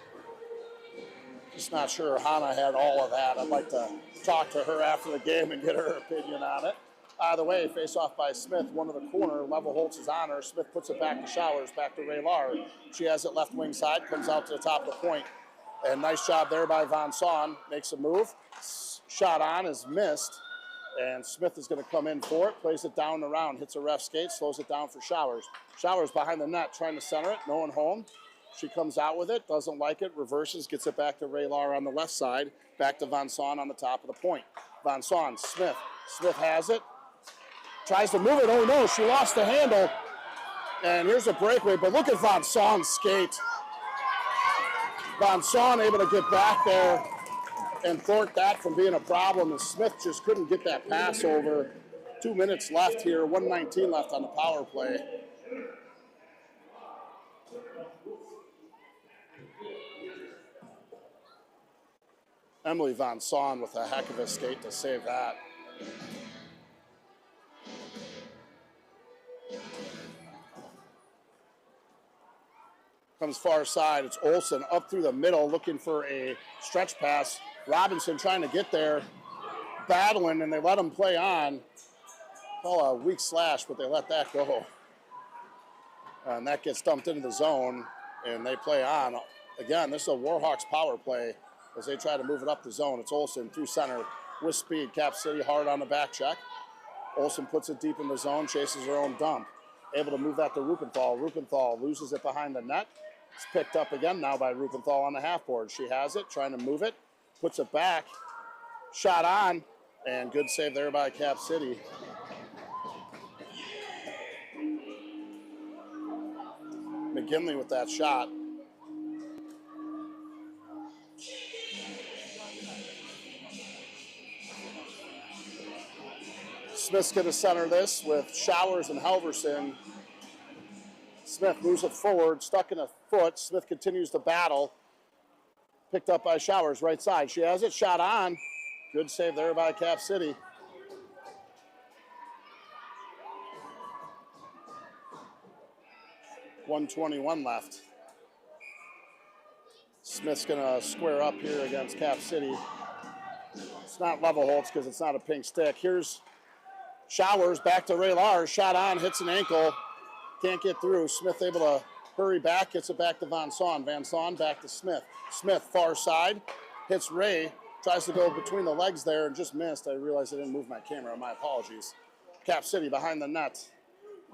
Just not sure Hannah had all of that. I'd like to talk to her after the game and get her opinion on it. Either way, face off by Smith, one to the corner. Level Holtz is on her. Smith puts it back to Showers, back to Raylar. She has it left wing side, comes out to the top of the point. And nice job there by Von Son. Makes a move. Shot on is missed. And Smith is going to come in for it, plays it down and around, hits a ref skate, slows it down for Showers. Showers behind the net, trying to center it, no one home. She comes out with it, doesn't like it, reverses, gets it back to Raylar on the left side, back to Von Son on the top of the point. Von Son, Smith. Smith has it, tries to move it, oh no, she lost the handle. And here's a breakaway, but look at Von Son's skate. Von Son able to get back there and thwart that from being a problem, and Smith just couldn't get that pass over. 2 minutes left here, 1:19 left on the power play. Emily Von Son with a heck of a skate to save that. Comes far side, it's Olsen up through the middle looking for a stretch pass. Robinson trying to get there, battling, and they let him play on. Call a weak slash, but they let that go. And that gets dumped into the zone, and they play on. Again, this is a Warhawks power play as they try to move it up the zone. It's Olsen through center with speed. Cap City hard on the back check. Olsen puts it deep in the zone, chases her own dump. Able to move that to Rubenthal. Rubenthal loses it behind the net. It's picked up again now by Rubenthal on the half board. She has it, trying to move it, puts it back, shot on, and good save there by Cap City. McGinley with that shot. Smith's going to center this with Showers and Halverson. Smith moves it forward, stuck in a foot. Smith continues to battle. Picked up by Showers, right side. She has it, shot on. Good save there by Cap City. .121 left. Smith's going to square up here against Cap City. It's not level Holtz because it's not a pink stick. Here's Showers back to Raylar. Shot on, hits an ankle. Can't get through. Smith able to hurry back, gets it back to Von Son. Von Son back to Smith. Smith far side, hits Ray, tries to go between the legs there and just missed. I realized I didn't move my camera, my apologies. Cap City behind the net.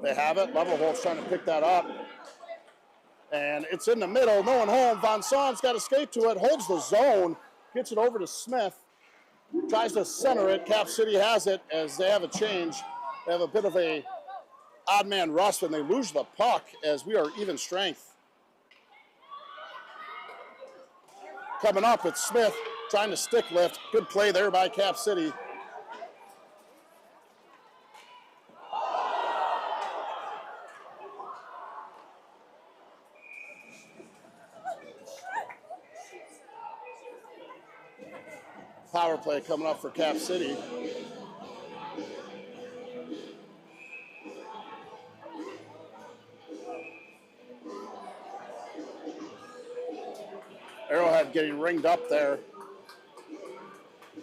They have it. Level Holtz trying to pick that up. And it's in the middle, no one home. Von Son's got to skate to it, holds the zone, gets it over to Smith, tries to center it. Cap City has it as they have a change. They have a bit of a odd man rush when they lose the puck as we are even strength. Coming up, it's Smith trying to stick lift. Good play there by Cap City. Power play coming up for Cap City. Arrowhead getting ringed up there.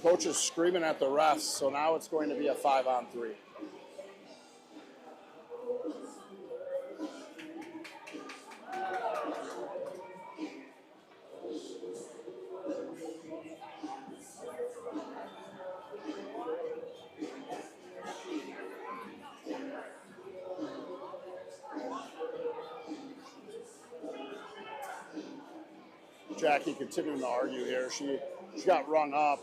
Coach is screaming at the refs, so now it's going to be a 5-on-3. Jackie continuing to argue here. She got rung up,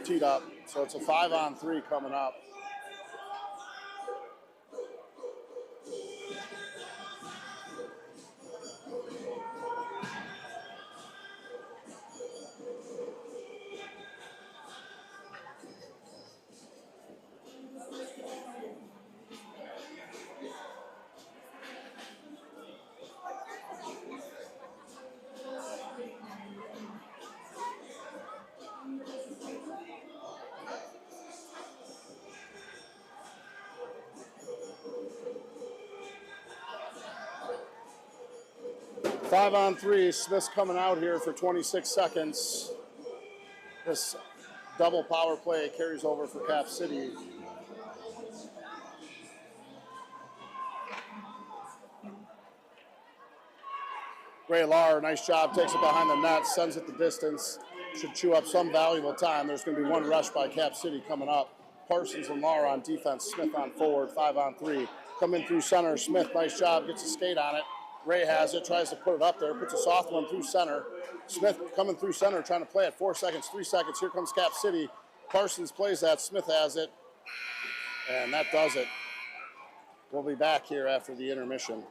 teed up, so it's a 5-on-3 coming up. Five on three. Smith's coming out here for 26 seconds. This double power play carries over for Cap City. Ray Lar, nice job, takes it behind the net, sends it the distance. Should chew up some valuable time. There's going to be one rush by Cap City coming up. Parsons and Lar on defense, Smith on forward, 5-on-3. Coming through center, Smith, nice job, gets a skate on it. Ray has it, tries to put it up there, puts a soft one through center. Smith coming through center, trying to play it. 4 seconds, 3 seconds. Here comes Cap City. Parsons plays that, Smith has it, and that does it. We'll be back here after the intermission.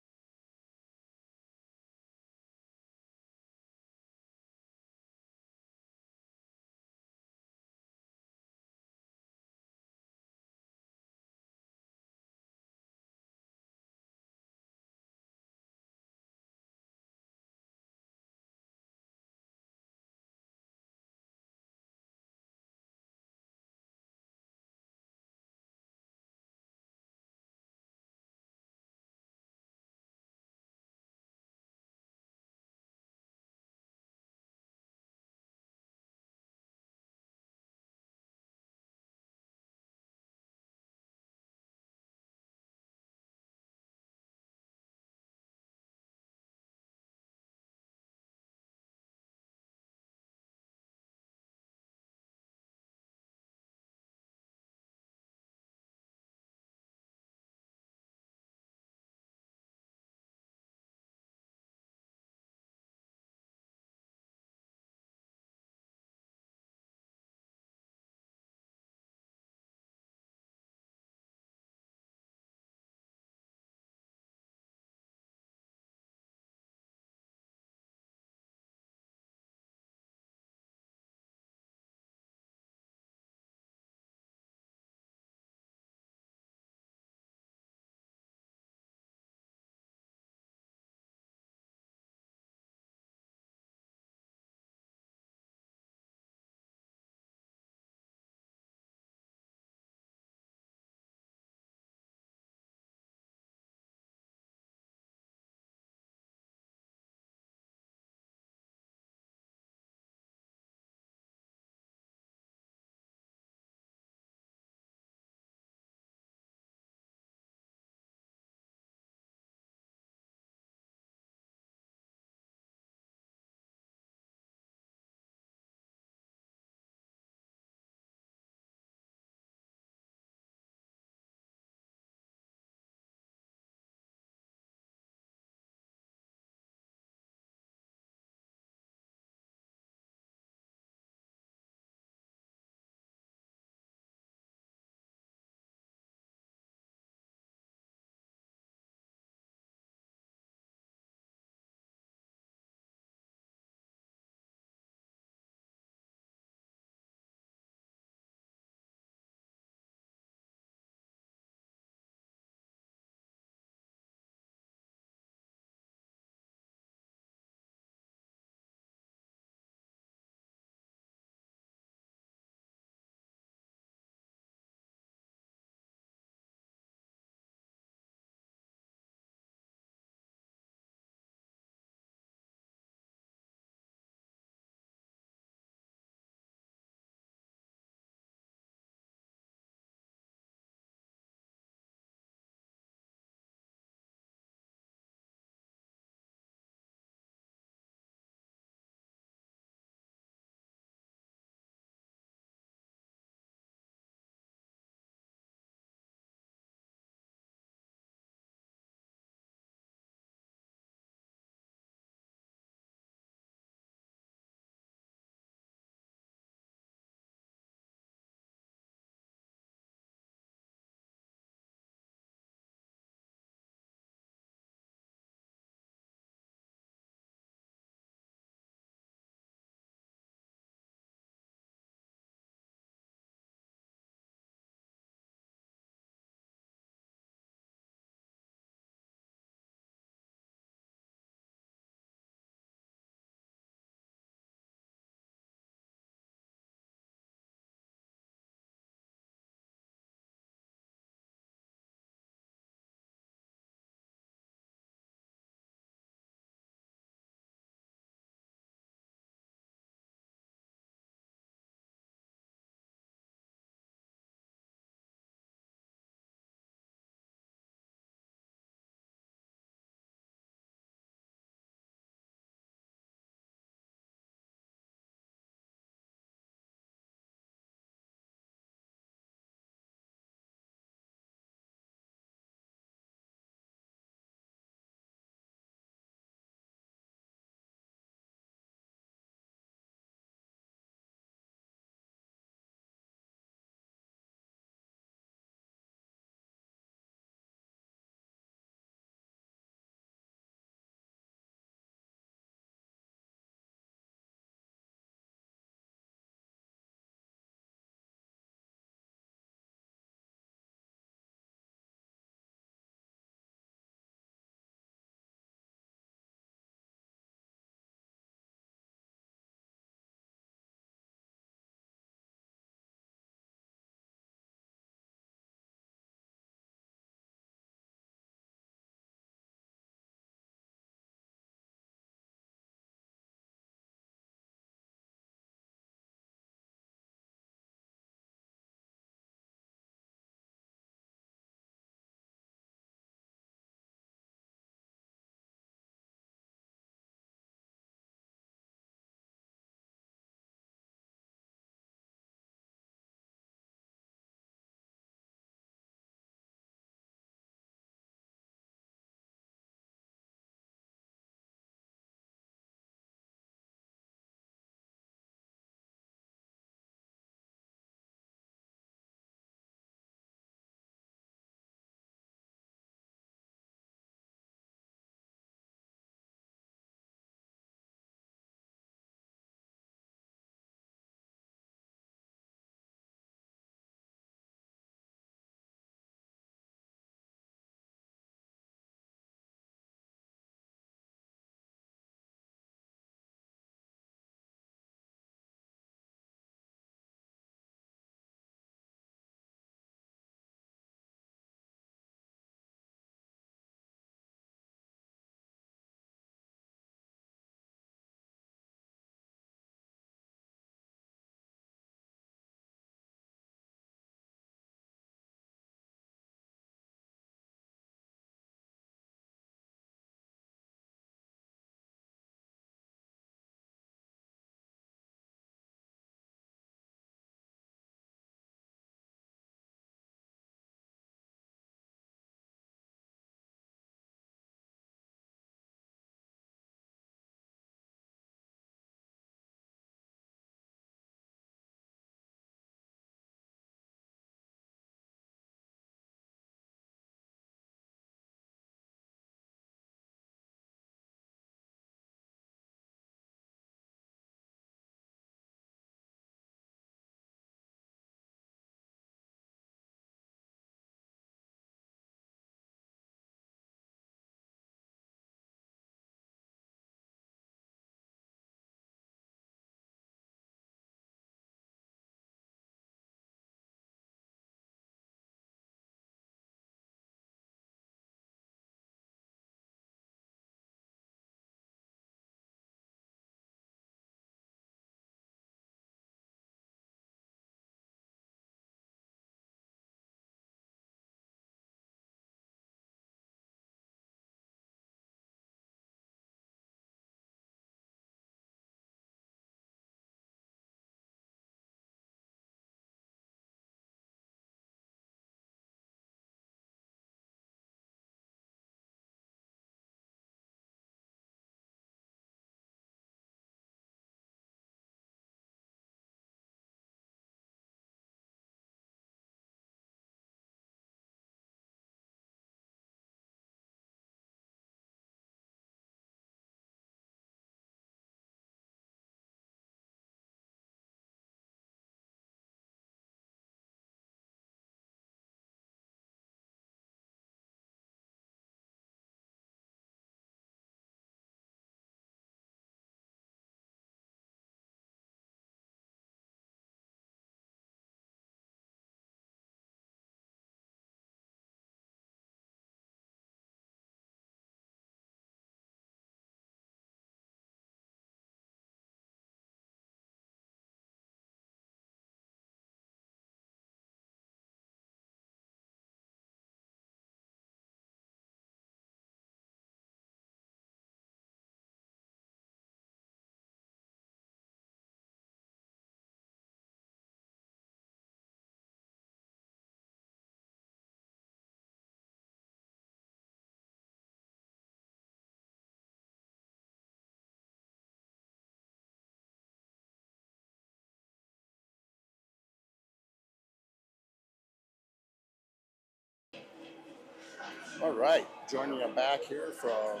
All right, joining you back here from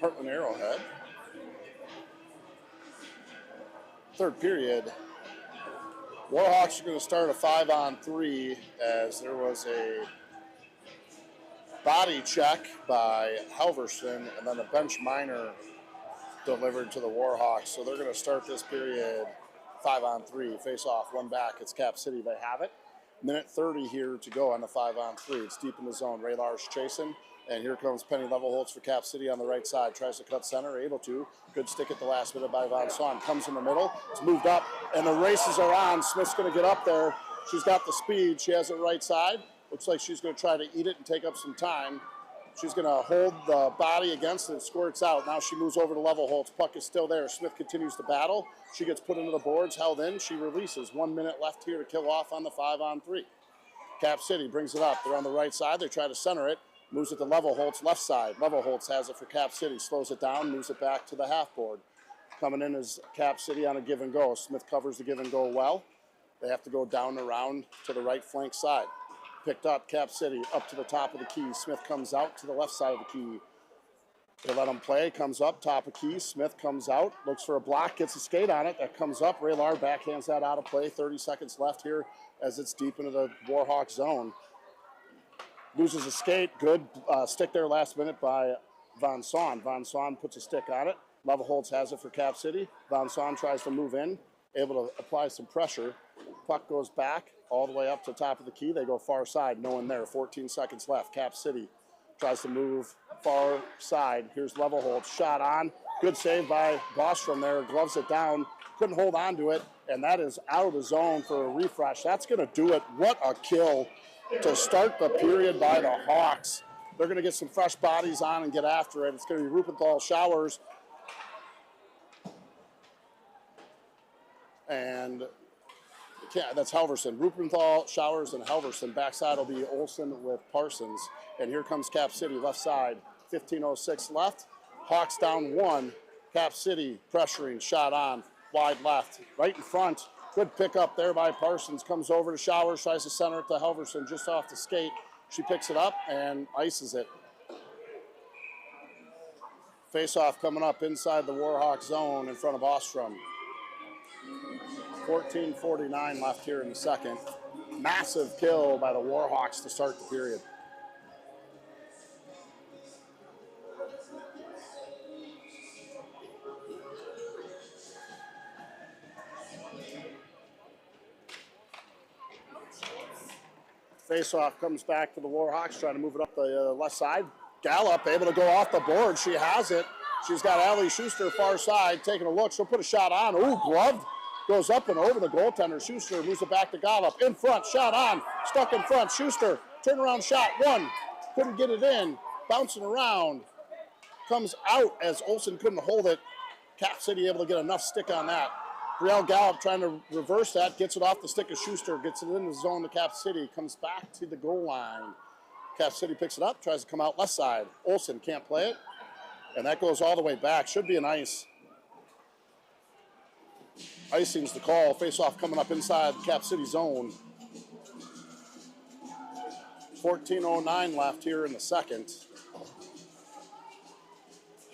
Heartland Arrowhead. Third period. Warhawks are going to start a 5-on-3 as there was a body check by Halverson and then a bench minor delivered to the Warhawks. So they're going to start this period 5-on-3. Face off, one back. It's Cap City. They have it. Minute 30 here to go on the 5-on-3. It's deep in the zone. Ray Lars chasing. And here comes Penny Levelholtz for Cap City on the right side. Tries to cut center, able to. Good stick at the last minute by Von Swan. Comes in the middle. It's moved up, and the races are on. Smith's going to get up there. She's got the speed. She has it right side. Looks like she's going to try to eat it and take up some time. She's going to hold the body against it. It squirts out. Now she moves over to Levelholtz. Puck is still there. Smith continues to battle. She gets put into the boards, held in. She releases. 1 minute left here to kill off on the 5-on-3. Cap City brings it up. They're on the right side. They try to center it. Moves it to Levelholtz, left side. Levelholtz has it for Cap City. Slows it down, moves it back to the half board. Coming in is Cap City on a give and go. Smith covers the give and go well. They have to go down and around to the right flank side. Picked up, Cap City up to the top of the key. Smith comes out to the left side of the key. They let him play, comes up, top of key. Smith comes out, looks for a block, gets a skate on it. That comes up. Raylar backhands that out of play. 30 seconds left here as it's deep into the Warhawk zone. Loses a skate. Good stick there last minute by Von Swan. Von Swan puts a stick on it. Levelholtz has it for Cap City. Von Swan tries to move in, able to apply some pressure. Puck goes back all the way up to the top of the key. They go far side, no one there. 14 seconds left. Cap City tries to move far side. Here's Levelholtz. Shot on. Good save by Bostrom there. Gloves it down. Couldn't hold on to it. And that is out of the zone for a refresh. That's going to do it. What a kill to start the period by the Hawks. They're going to get some fresh bodies on and get after it. It's going to be Rupenthal, Showers, and that's Halverson. Rupenthal, Showers, and Halverson. Backside will be Olsen with Parsons. And here comes Cap City, left side. 15:06 left. Hawks down 1. Cap City pressuring, shot on, wide left. Right in front. Good pickup there by Parsons. Comes over to Showers, tries to center it to Halverson just off the skate. She picks it up and ices it. Face-off coming up inside the Warhawk zone in front of Ostrom. 14:49 left here in the second. Massive kill by the Warhawks to start the period. Face-off comes back to the Warhawks, trying to move it up the left side. Gallup able to go off the board. She has it. She's got Allie Schuster far side, taking a look. She'll put a shot on. Ooh, gloved. Goes up and over the goaltender. Schuster moves it back to Gallup. In front, shot on. Stuck in front. Schuster, turnaround shot. One. Couldn't get it in. Bouncing around. Comes out as Olsen couldn't hold it. Cap City able to get enough stick on that. Brielle Gallup trying to reverse that, gets it off the stick of Schuster, gets it in the zone to Cap City, comes back to the goal line. Cap City picks it up, tries to come out left side. Olsen can't play it, and that goes all the way back. Should be an ice. Icing's the call. Face-off coming up inside Cap City zone. 14:09 left here in the second.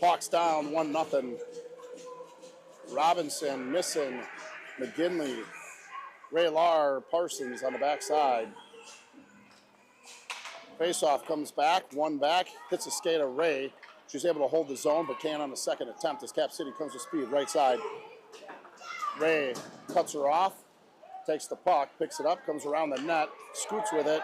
Hawks down 1-0. Robinson missing, McGinley, Raylar, Parsons on the backside. Face-off comes back, one back, hits a skate of Ray. She's able to hold the zone, but can't on the second attempt as Cap City comes to speed, right side. Ray cuts her off, takes the puck, picks it up, comes around the net, scoots with it,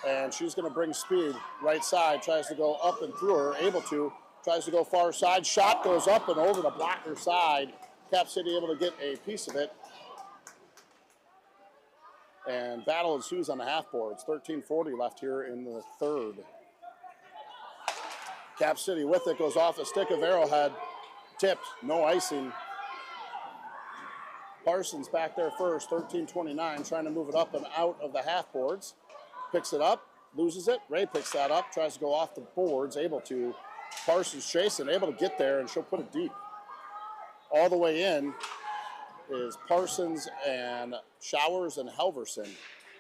and she's going to bring speed. Right side, tries to go up and through her, able to, tries to go far side, shot goes up and over the blocker side. Cap City able to get a piece of it. And battle ensues on the half boards. 13:40 left here in the third. Cap City with it, goes off the stick of Arrowhead. Tipped, no icing. Parsons back there first, 13:29, trying to move it up and out of the half boards. Picks it up, loses it. Ray picks that up, tries to go off the boards, able to. Parsons chasing, able to get there, and she'll put it deep. All the way in is Parsons and Showers and Halverson.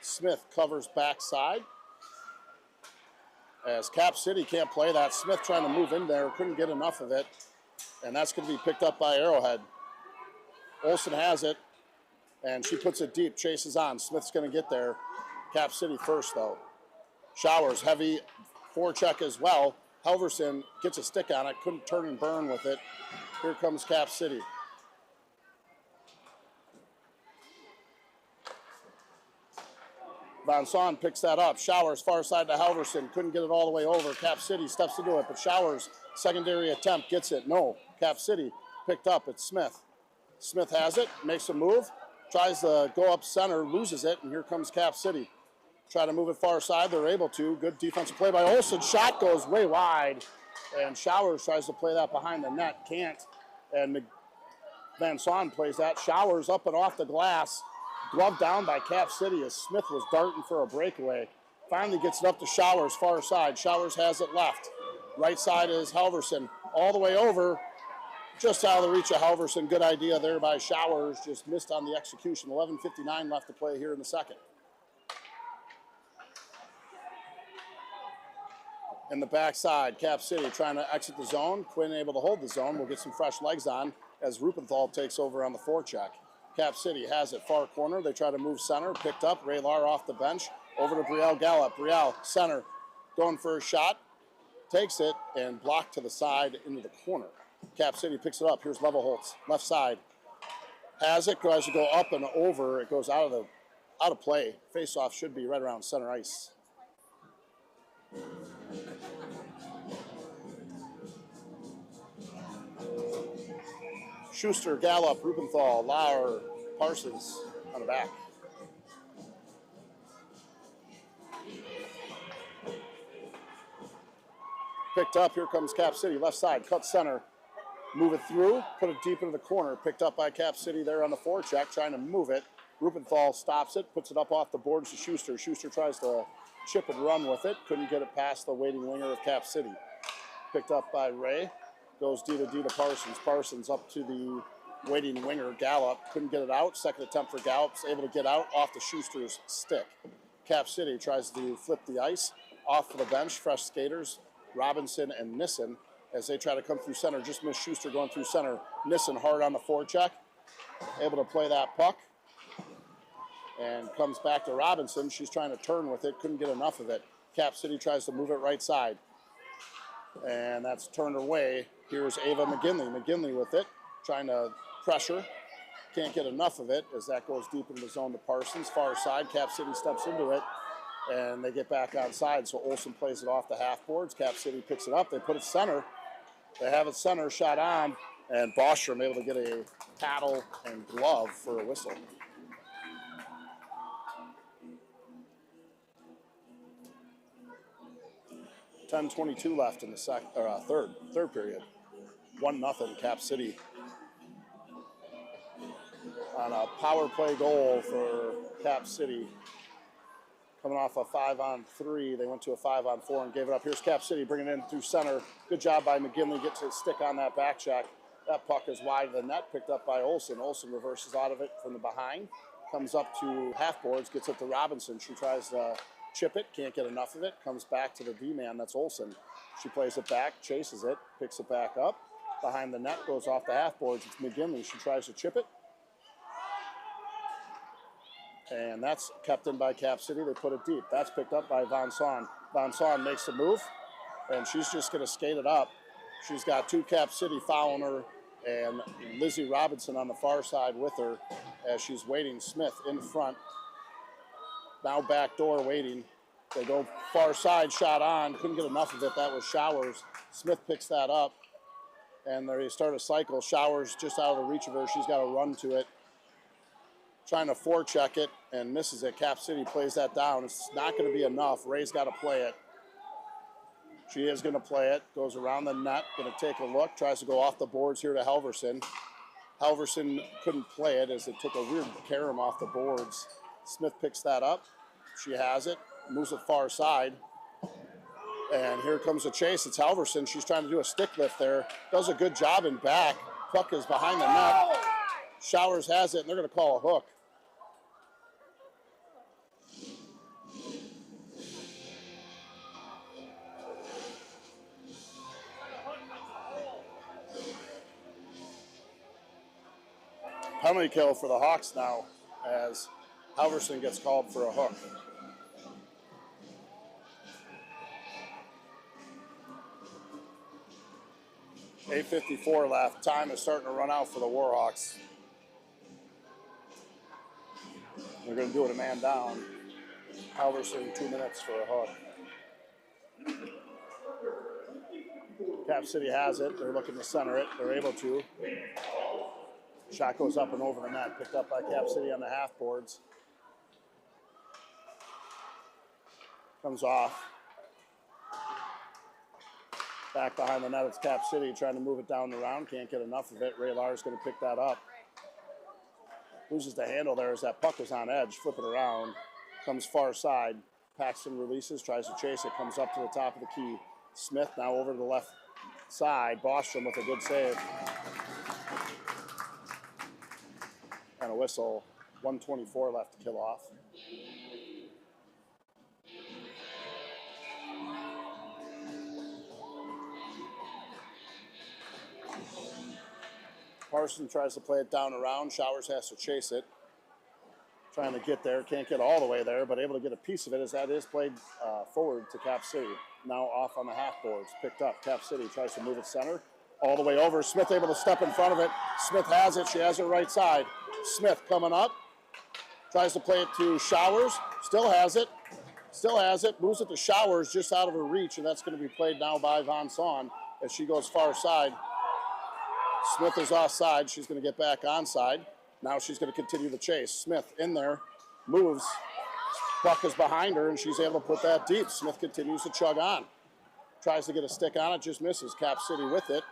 Smith covers backside. as Cap City can't play that. Smith trying to move in there, couldn't get enough of it, and that's going to be picked up by Arrowhead. Olsen has it, and she puts it deep, chases on. Smith's going to get there. Cap City first, though. Showers, heavy forecheck as well. Halverson gets a stick on it, couldn't turn and burn with it. Here comes Cap City. Von Son picks that up. Showers, far side to Halverson. Couldn't get it all the way over. Cap City steps into it, but Showers, secondary attempt, gets it. No. Cap City picked up. It's Smith. Smith has it, makes a move, tries to go up center, loses it, and here comes Cap City. Try to move it far side. They're able to. Good defensive play by Olsen. Shot goes way wide, and Showers tries to play that behind the net. Can't. And Van Son plays that. Showers up and off the glass. Glove down by Cap City as Smith was darting for a breakaway. Finally gets it up to Showers, far side. Showers has it left. Right side is Halverson. All the way over. Just out of the reach of Halverson. Good idea there by Showers. Just missed on the execution. 11:59 left to play here in the second. In the backside, Cap City trying to exit the zone. Quinn able to hold the zone. We'll get some fresh legs on as Rupenthal takes over on the forecheck. Cap City has it far corner. They try to move center. Picked up. Raylar off the bench. Over to Brielle Gallup. Brielle, center. Going for a shot. Takes it and blocked to the side into the corner. Cap City picks it up. Here's Levelholtz. Left side. Has it. Tries to go up and over. It goes out of play. Face-off should be right around center ice. Schuster, Gallup, Rupenthal, Lauer, Parsons on the back. Picked up, here comes Cap City, left side, cut center. Move it through, put it deep into the corner. Picked up by Cap City there on the forecheck, trying to move it. Rupenthal stops it, puts it up off the boards to Schuster. Schuster tries to chip and run with it. Couldn't get it past the waiting winger of Cap City. Picked up by Ray. Goes D to Parsons. Parsons up to the waiting winger, Gallup. Couldn't get it out. Second attempt for Gallup. Able to get out off the Schuster's stick. Cap City tries to flip the ice. Off for the bench, fresh skaters, Robinson and Nissen, as they try to come through center. Just missed Schuster going through center. Nissen hard on the forecheck. Able to play that puck. And comes back to Robinson. She's trying to turn with it. Couldn't get enough of it. Cap City tries to move it right side. And that's turned away. Here's Ava McGinley. McGinley with it. Trying to pressure. Can't get enough of it as that goes deep into the zone to Parsons. Far side. Cap City steps into it. And they get back outside. So Olsen plays it off the half boards. Cap City picks it up. They put it center. They have it center. Shot on. And Bostrom able to get a paddle and glove for a whistle. .22 left in the third period. 1-0 Cap City. On a power play goal for Cap City. Coming off a 5-on-3. They went to a 5-on-4 and gave it up. Here's Cap City bringing it in through center. Good job by McGinley. Gets his stick on that back check. That puck is wide of the net. Picked up by Olsen. Olsen reverses out of it from the behind. Comes up to half boards. Gets it to Robinson. She tries to chip it, can't get enough of it, comes back to the D-man, that's Olsen. She plays it back, chases it, picks it back up, behind the net, goes off the half boards, it's McGinley, she tries to chip it. And that's kept in by Cap City, they put it deep. That's picked up by Von Son. Von Son makes a move, and she's just gonna skate it up. She's got two Cap City following her, and Lizzie Robinson on the far side with her as she's waiting. Smith in front. Now back door waiting. They go far side, shot on. Couldn't get enough of it. That was Showers. Smith picks that up. And they start a cycle. Showers just out of the reach of her. She's got to run to it. Trying to forecheck it and misses it. Cap City plays that down. It's not going to be enough. Ray's got to play it. She is going to play it. Goes around the net. Going to take a look. Tries to go off the boards here to Halverson. Halverson couldn't play it as it took a weird carom off the boards. Smith picks that up. She has it. Moves it far side. And here comes a chase. It's Halverson. She's trying to do a stick lift there. Does a good job in back. Puck is behind the net. Showers has it, and they're going to call a hook. Penalty kill for the Hawks now as Halverson gets called for a hook. .8:54 left. Time is starting to run out for the Warhawks. They're going to do it a man down. Halverson 2 minutes for a hook. Cap City has it. They're looking to center it. They're able to. Shot goes up and over the net. Picked up by Cap City on the half boards. Comes off. Back behind the net, it's Cap City trying to move it down the round. Can't get enough of it. Ray Lars going to pick that up. Loses the handle there as that puck was on edge. Flip it around. Comes far side. Paxton releases, tries to chase it. Comes up to the top of the key. Smith now over to the left side. Bostrom with a good save. And a whistle. 1:24 left to kill off. Parson tries to play it down around. Showers has to chase it. Trying to get there. Can't get all the way there, but able to get a piece of it as that is played forward to Cap City. Now off on the half boards. Picked up. Cap City tries to move it center. All the way over. Smith able to step in front of it. Smith has it. She has her right side. Smith coming up. Tries to play it to Showers. Still has it. Still has it. Moves it to Showers just out of her reach, and that's going to be played now by Von Saun as she goes far side. Smith is offside. She's going to get back onside. Now she's going to continue the chase. Smith in there, moves. Puck is behind her, and she's able to put that deep. Smith continues to chug on. Tries to get a stick on it, just misses. Cap City with it,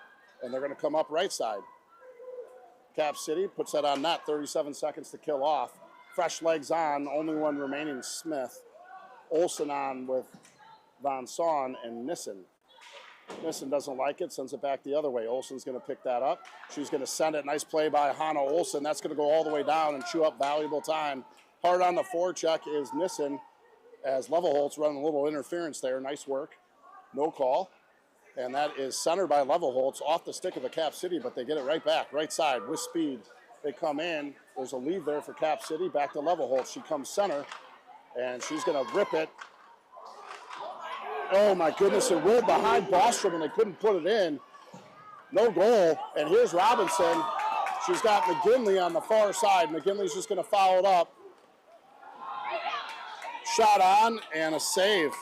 and they're going to come up right side. Cap City puts that on net. 37 seconds to kill off. Fresh legs on. Only one remaining, Smith. Olsen on with Von Saun and Nissen. Nissen doesn't like it, sends it back the other way. Olsen's going to pick that up. She's going to send it. Nice play by Hannah Olsen. That's going to go all the way down and chew up valuable time. Hard on the forecheck is Nissen as Levelholtz running a little interference there. Nice work. No call. And that is centered by Levelholtz off the stick of the Cap City, but they get it right back. Right side with speed. They come in. There's a lead there for Cap City. Back to Levelholtz. She comes center, and she's going to rip it. Oh, my goodness, it rolled behind Bostrom, and they couldn't put it in. No goal, and here's Robinson. She's got McGinley on the far side. McGinley's just going to foul it up. Shot on, and a save.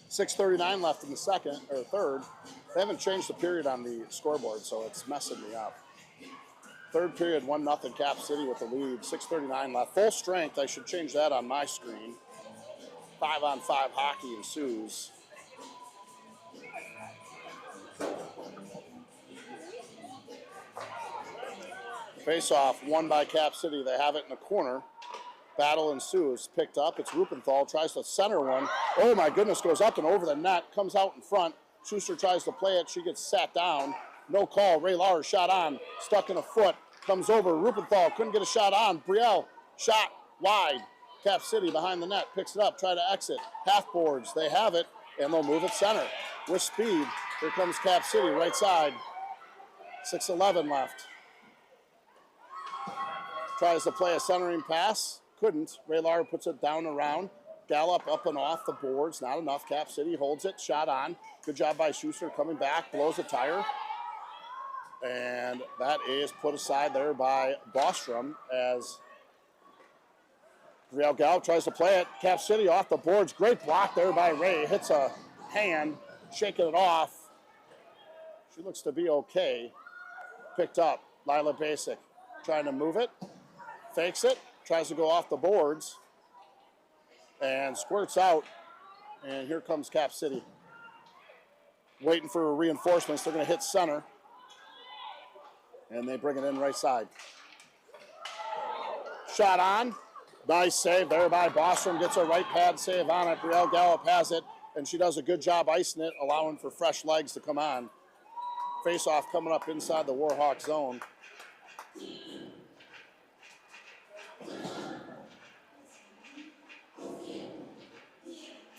.6:39 left in the third. They haven't changed the period on the scoreboard, so it's messing me up. Third period, 1-0 Cap City with the lead. 6:39 left. Full strength. I should change that on my screen. 5-on-5 hockey ensues. Face-off won by Cap City. They have it in the corner. Battle ensues. Picked up. It's Rupenthal. Tries to center one. Oh, my goodness. Goes up and over the net. Comes out in front. Schuster tries to play it. She gets sat down. No call. Ray Lars shot on. Stuck in a foot. Comes over. Rupenthal couldn't get a shot on. Brielle shot wide. Cap City behind the net. Picks it up. Try to exit. Half boards. They have it. And they'll move it center. With speed. Here comes Cap City. Right side. 6:11 left. Tries to play a centering pass. Couldn't. Ray Lars puts it down around. Gallop up and off the boards. Not enough. Cap City holds it. Shot on. Good job by Schuster coming back. Blows a tire. And that is put aside there by Bostrom as Brielle Gallup tries to play it. Cap City off the boards. Great block there by Ray. Hits a hand. Shaking it off. She looks to be okay. Picked up. Lila Basic trying to move it. Fakes it. Tries to go off the boards. And squirts out. And here comes Cap City. Waiting for reinforcements. They're going to hit center. And they bring it in right side. Shot on. Nice save there by Bostrom. Gets a right pad save on it. Brielle Gallup has it. And she does a good job icing it, allowing for fresh legs to come on. Face-off coming up inside the Warhawk zone.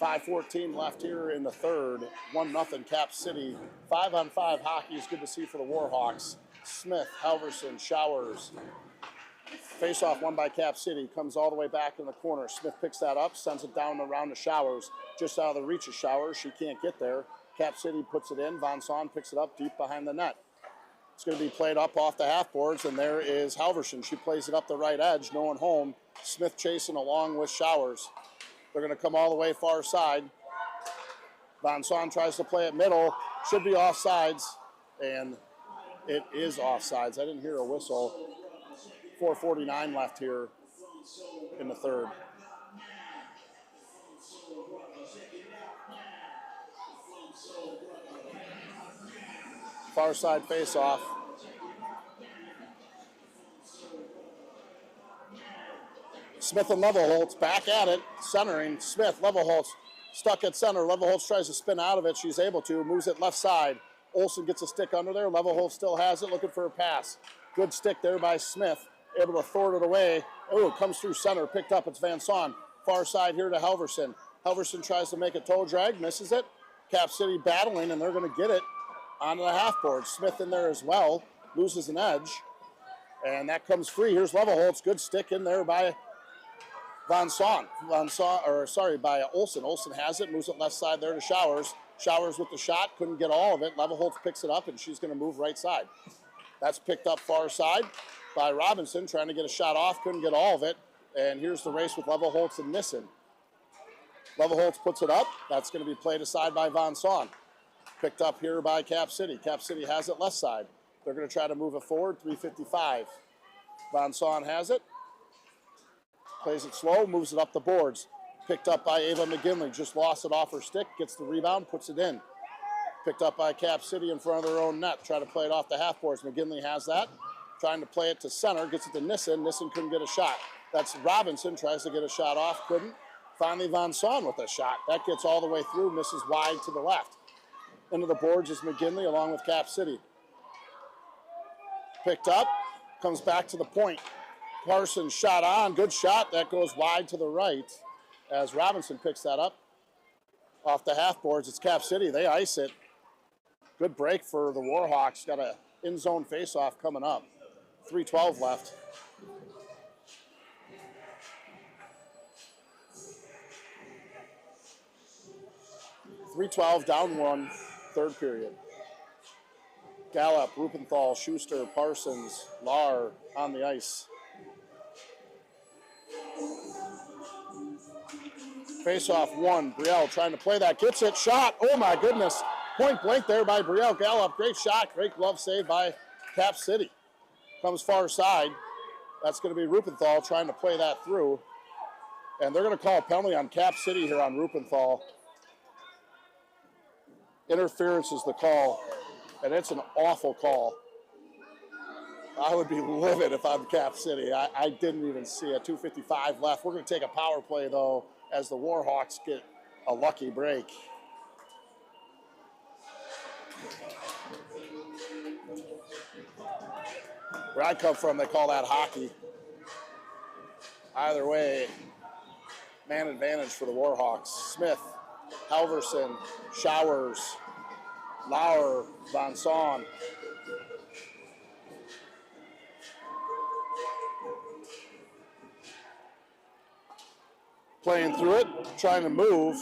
5:14 left here in the third. 1-0 Cap City. 5-on-5 hockey is good to see for the Warhawks. Smith, Halverson, Showers. Face-off won by Cap City. Comes all the way back in the corner. Smith picks that up, sends it down around to Showers. Just out of the reach of Showers. She can't get there. Cap City puts it in. Von Saun picks it up deep behind the net. It's going to be played up off the half boards, and there is Halverson. She plays it up the right edge, no one home. Smith chasing along with Showers. They're going to come all the way far side. Von Saun tries to play it middle. Should be offsides, and it is offsides. I didn't hear a whistle. 4:49 left here in the third. Far side face-off. Smith and Levelholtz back at it, centering. Smith, Levelholtz stuck at center. Levelholtz tries to spin out of it. She's able to, moves it left side. Olsen gets a stick under there. Levelholtz still has it, looking for a pass. Good stick there by Smith, able to thwart it away. Oh, it comes through center, picked up. It's Van Saun. Far side here to Halverson. Halverson tries to make a toe drag, misses it. Cap City battling, and they're going to get it onto the half board. Smith in there as well, loses an edge, and that comes free. Here's Levelholtz, good stick in there by Von Saun. By Olsen. Olsen has it, moves it left side there to Showers. Showers with the shot, couldn't get all of it. Levelholtz picks it up, and she's going to move right side. That's picked up far side by Robinson, trying to get a shot off, couldn't get all of it. And here's the race with Levelholtz and Nissen. Levelholtz puts it up. That's going to be played aside by Von Saun. Picked up here by Cap City. Cap City has it left side. They're going to try to move it forward, 3:55. Von Saun has it. Plays it slow, moves it up the boards. Picked up by Ava McGinley. Just lost it off her stick, gets the rebound, puts it in. Picked up by Cap City in front of their own net. Try to play it off the half boards. McGinley has that. Trying to play it to center, gets it to Nissen. Nissen couldn't get a shot. That's Robinson, tries to get a shot off, couldn't. Finally, Von Saun with a shot. That gets all the way through, misses wide to the left. Into the boards is McGinley along with Cap City. Picked up, comes back to the point. Carson shot on, good shot. That goes wide to the right as Robinson picks that up. Off the half boards, it's Cap City. They ice it. Good break for the Warhawks. Got a in-zone face-off coming up. 3:12 left. .312 down one, third period. Gallup, Rupenthal, Schuster, Parsons, Lahr on the ice. Face-off one, Brielle trying to play that, gets it, shot, oh my goodness. Point blank there by Brielle Gallup, great shot, great glove save by Cap City. Comes far side, that's going to be Rupenthal trying to play that through. And they're going to call a penalty on Cap City here on Rupenthal. Interference is the call, and it's an awful call. I would be livid if I'm Cap City. I didn't even see it. 2:55 left. We're going to take a power play, though, as the Warhawks get a lucky break. Where I come from, they call that hockey. Either way, man advantage for the Warhawks. Smith, Halverson, Showers, Lahr, Von Saun. Playing through it, trying to move.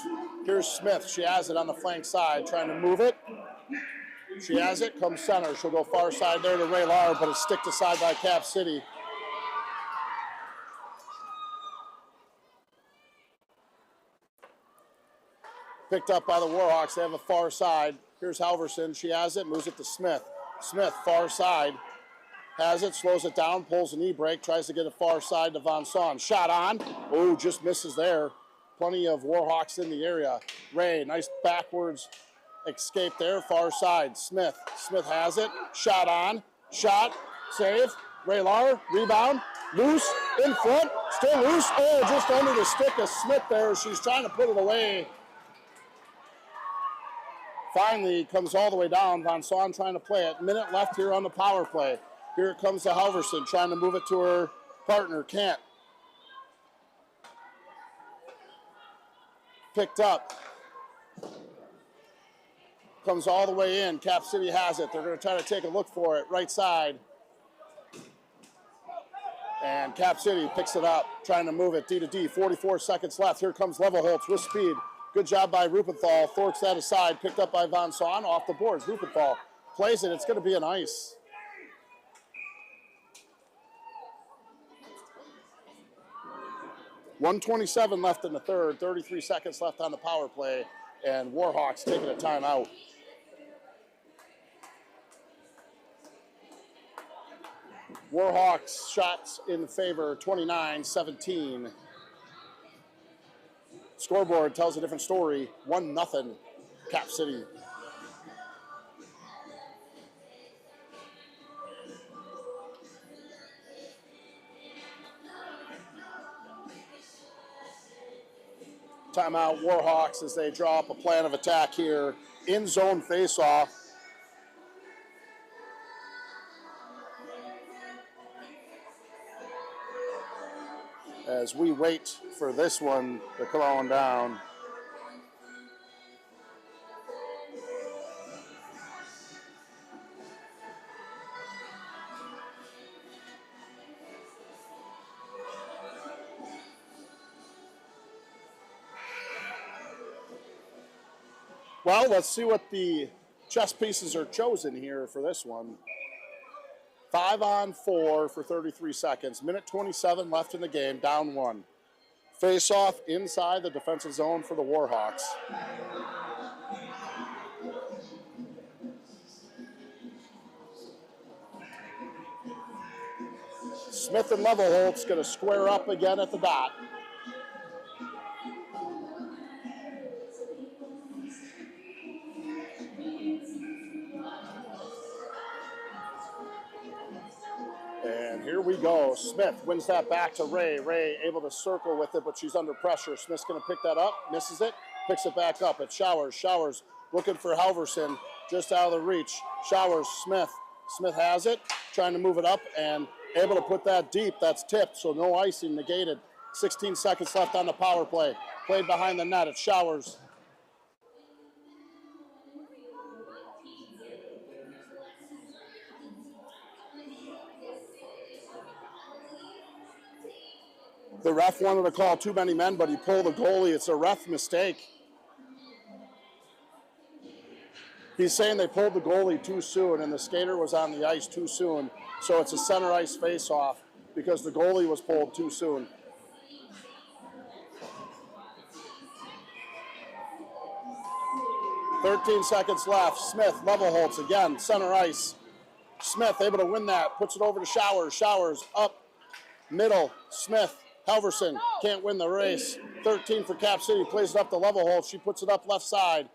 Here's Smith. She has it on the flank side, trying to move it. She has it, comes center. She'll go far side there to Ray Lahr, but it's sticked aside by Cap City. Picked up by the Warhawks. They have a far side. Here's Halverson. She has it, moves it to Smith. Smith, far side. Has it, slows it down, pulls a knee break, tries to get it far side to Von Saun. Shot on. Oh, just misses there. Plenty of Warhawks in the area. Ray, nice backwards escape there, far side. Smith. Smith has it. Shot on. Shot. Save. Ray Lahr. Rebound. Loose. In front. Still loose. Oh, just under the stick of Smith there. She's trying to put it away. Finally, comes all the way down. Von Saun trying to play it. Minute left here on the power play. Here it comes to Halverson, trying to move it to her partner. Can't. picked up. Comes all the way in. Cap City has it. They're going to try to take a look for it. Right side. And Cap City picks it up, trying to move it D to D. 44 seconds left. Here comes Levelholtz with speed. Good job by Rupenthal. Thorks that aside. Picked up by Von Saun. Off the boards. Rupenthal plays it. It's going to be an ice. .127 left in the third. 33 seconds left on the power play. And Warhawks taking a timeout. Warhawks shots in favor, 29-17. Scoreboard tells a different story, 1-0 Cap City. Timeout Warhawks as they draw up a plan of attack here. In zone faceoff. As we wait for this one to come on down. Well, let's see what the chess pieces are chosen here for this one. 5-on-4 for 33 seconds. Minute 27 left in the game, down 1. Face off inside the defensive zone for the Warhawks. Smith and Levelholtz going to square up again at the dot. And here we go. Smith wins that back to Ray. Ray able to circle with it, but she's under pressure. Smith's going to pick that up, misses it, picks it back up. It's Showers. Showers looking for Halverson, just out of the reach. Showers, Smith. Smith has it, trying to move it up, and able to put that deep. That's tipped, so no icing, negated. 16 seconds left on the power play. Played behind the net. It's Showers. The ref wanted to call too many men, but he pulled the goalie. It's a ref mistake. He's saying they pulled the goalie too soon, and the skater was on the ice too soon. So it's a center ice face-off because the goalie was pulled too soon. .13 seconds left. Smith, Levelholtz again, center ice. Smith able to win that, puts it over to Showers. Showers up, middle, Smith. Halverson can't win the race. 13 for Cap City, plays it up to Levelholtz. She puts it up left side.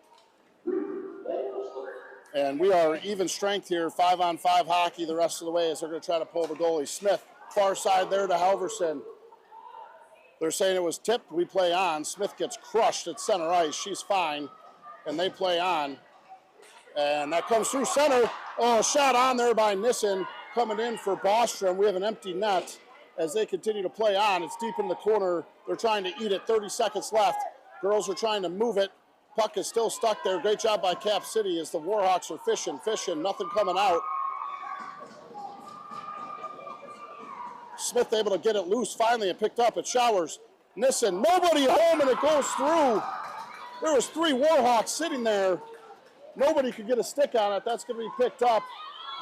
And we are even strength here, 5-on-5 hockey the rest of the way as they're going to try to pull the goalie. Smith, far side there to Halverson. They're saying it was tipped. We play on. Smith gets crushed at center ice. She's fine, and they play on. And that comes through center. Oh, shot on there by Nissen coming in for Bostrom. We have an empty net as they continue to play on. It's deep in the corner. They're trying to eat it. 30 seconds left. Girls are trying to move it. Puck is still stuck there. Great job by Cap City as the Warhawks are fishing. Nothing coming out. Smith able to get it loose finally and picked up. It Showers. Nissen, nobody home, and it goes through. There was 3 Warhawks sitting there. Nobody could get a stick on it. That's going to be picked up.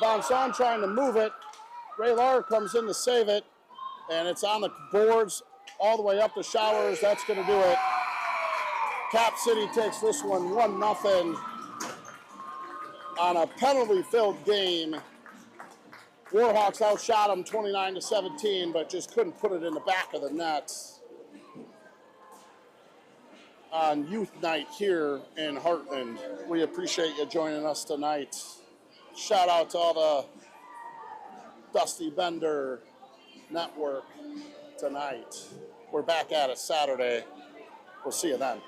Von Saun trying to move it. Ray Lar comes in to save it. And it's on the boards all the way up to Showers. That's going to do it. Cap City takes this one 1-0 on a penalty-filled game. Warhawks outshot them 29-17, but just couldn't put it in the back of the net. On youth night here in Heartland, we appreciate you joining us tonight. Shout out to all the Dusty Bender Network tonight. We're back at it Saturday. We'll see you then.